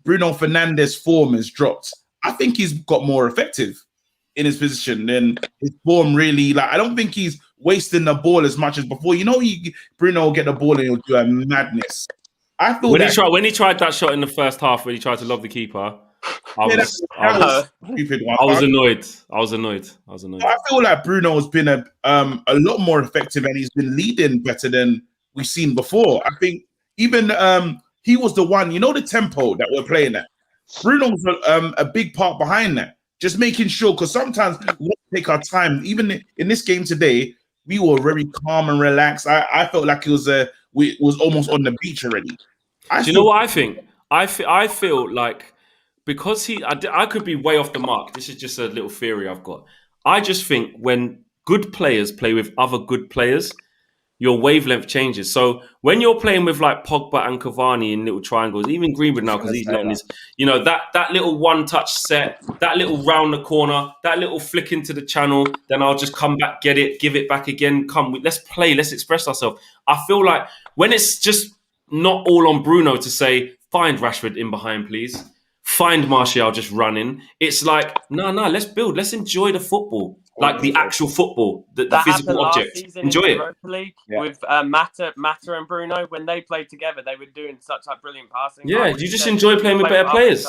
Bruno Fernandes' form has dropped. I think he's got more effective in his position than his form really. Like, I don't think he's wasting the ball as much as before. You know, Bruno will get the ball and he'll do a madness. I thought when he tried that shot in the first half, when he tried to lob the keeper, I was annoyed. I was annoyed. I feel like Bruno has been a lot more effective and he's been leading better than we've seen before. I think even he was the one. You know, the tempo that we're playing at. Bruno's a big part behind that, just making sure, because sometimes we take our time. Even in this game today, we were very calm and relaxed. I felt like it was almost on the beach already. Do you know what I think? I feel like because I could be way off the mark. This is just a little theory I've got. I just think when good players play with other good players, your wavelength changes. So when you're playing with like Pogba and Cavani in little triangles, even Greenwood now, because he's not in his, you know, that little one-touch set, that little round the corner, that little flick into the channel, then I'll just come back, get it, give it back again. Let's play, let's express ourselves. I feel like when it's just not all on Bruno to say, find Rashford in behind, please. Find Martial just running. It's like, no, let's build. Let's enjoy the football. Like the actual football, the physical object. Enjoy it. Europa League with Mata and Bruno, when they played together, they were doing such like brilliant passing. Yeah, you just enjoy playing with better players.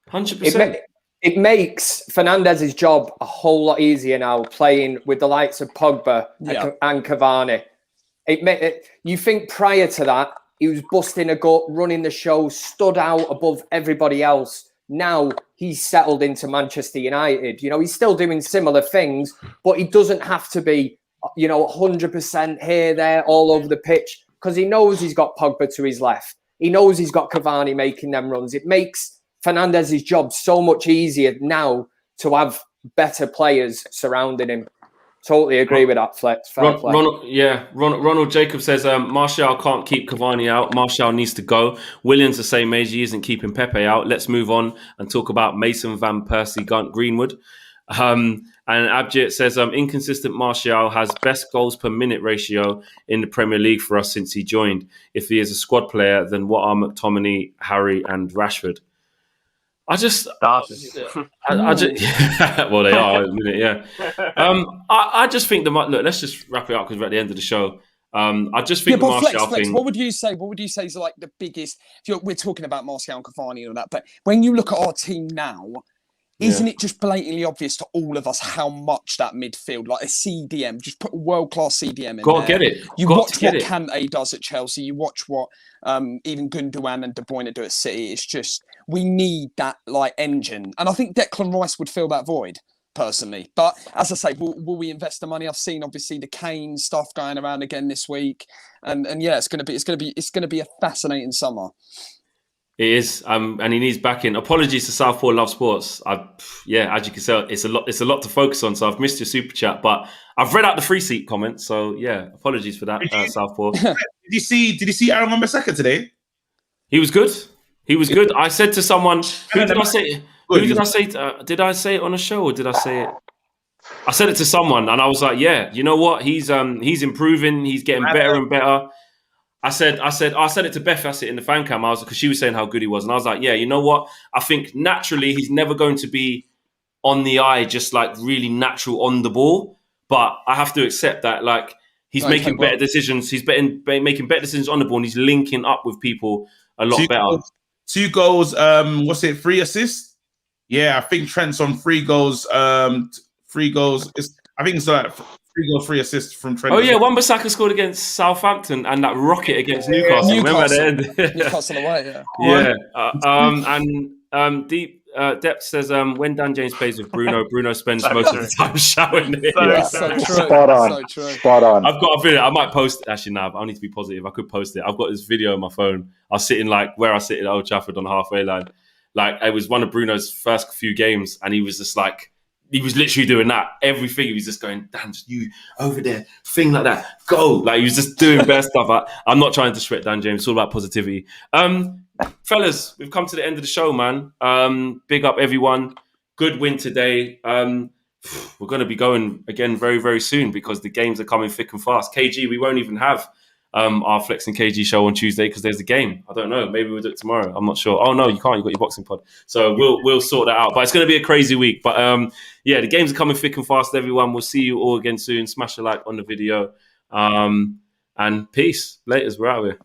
100%. it makes Fernandez's job a whole lot easier now playing with the likes of Pogba and Cavani. You think prior to that, he was busting a gut, running the show, stood out above everybody else. Now he's settled into Manchester United. You know, he's still doing similar things, but he doesn't have to be, 100% here, there, all over the pitch, because he knows he's got Pogba to his left. He knows he's got Cavani making them runs. It makes Fernandez's job so much easier now to have better players surrounding him. Totally agree with that, Flex. Ronald Jacob says Martial can't keep Cavani out. Martial needs to go. Williams the same age. He isn't keeping Pepe out. Let's move on and talk about Mason Van Persie Greenwood. And Abjit says inconsistent Martial has best goals per minute ratio in the Premier League for us since he joined. If he is a squad player, then what are McTominay, Harry and Rashford? I just well, they are at the minute, yeah. I just think look, let's just wrap it up because we're at the end of the show. I just think the Martial thing. What would you say? What would you say is like the biggest? We're talking about Martial and Cavani and all that, but when you look at our team now, isn't it just blatantly obvious to all of us how much that midfield, like a CDM, just put a world-class CDM in there. Got to get it. You watch what Kante does at Chelsea. You watch what even Gundogan and De Bruyne do at City. It's just, we need that like engine. And I think Declan Rice would fill that void, personally. But as I say, will we invest the money? I've seen obviously the Kane stuff going around again this week. And yeah, it's going to be a fascinating summer. It is, and he needs backing. Apologies to Southpaw Love Sports. As you can tell, it's a lot to focus on. So I've missed your super chat, but I've read out the free seat comments. So yeah, apologies for that, Southpaw. Did you see Aaron Wan-Bissaka today? He was good. I said to someone, who did I say? Did I say it on a show or did I say it? I said it to someone, and I was like, yeah, you know what? He's improving. He's getting better and better. I said it to Beth. I said in the fan cam. Because she was saying how good he was, and I was like, yeah, you know what? I think naturally he's never going to be on the eye, just like really natural on the ball. But I have to accept that, like, he's making better decisions. He's making better decisions on the ball, and he's linking up with people a lot better. 2 goals. 3 assists? Yeah, I think Trent's on 3 goals. 3 goals. I think it's like 3 goals, 3 assists from Trent. Oh yeah, Wan-Bissaka scored against Southampton and that rocket against Newcastle. Remember at the end? Newcastle away, Deep Depth says when Dan James plays with Bruno spends most of the time shouting it. Spot on. I've got a video. I might post it. Actually, now I need to be positive. I could post it. I've got this video on my phone. I was sitting like where I sit at Old Trafford on the halfway line. Like, it was one of Bruno's first few games, and he was just like, he was literally doing that. Everything, he was just going, Dan, you over there, thing like that, go. Like, he was just doing best stuff. I'm not trying to sweat Dan James. It's all about positivity. Fellas, we've come to the end of the show, man. Big up everyone. Good win today. We're going to be going again very, very soon because the games are coming thick and fast. KG, we won't even have our Flex and KG show on Tuesday because there's a game. I don't know. Maybe we'll do it tomorrow. I'm not sure. Oh no, you can't. You've got your boxing pod. So we'll sort that out. But it's going to be a crazy week. But yeah, the games are coming thick and fast, everyone. We'll see you all again soon. Smash a like on the video. And peace. Laters. We're out of here.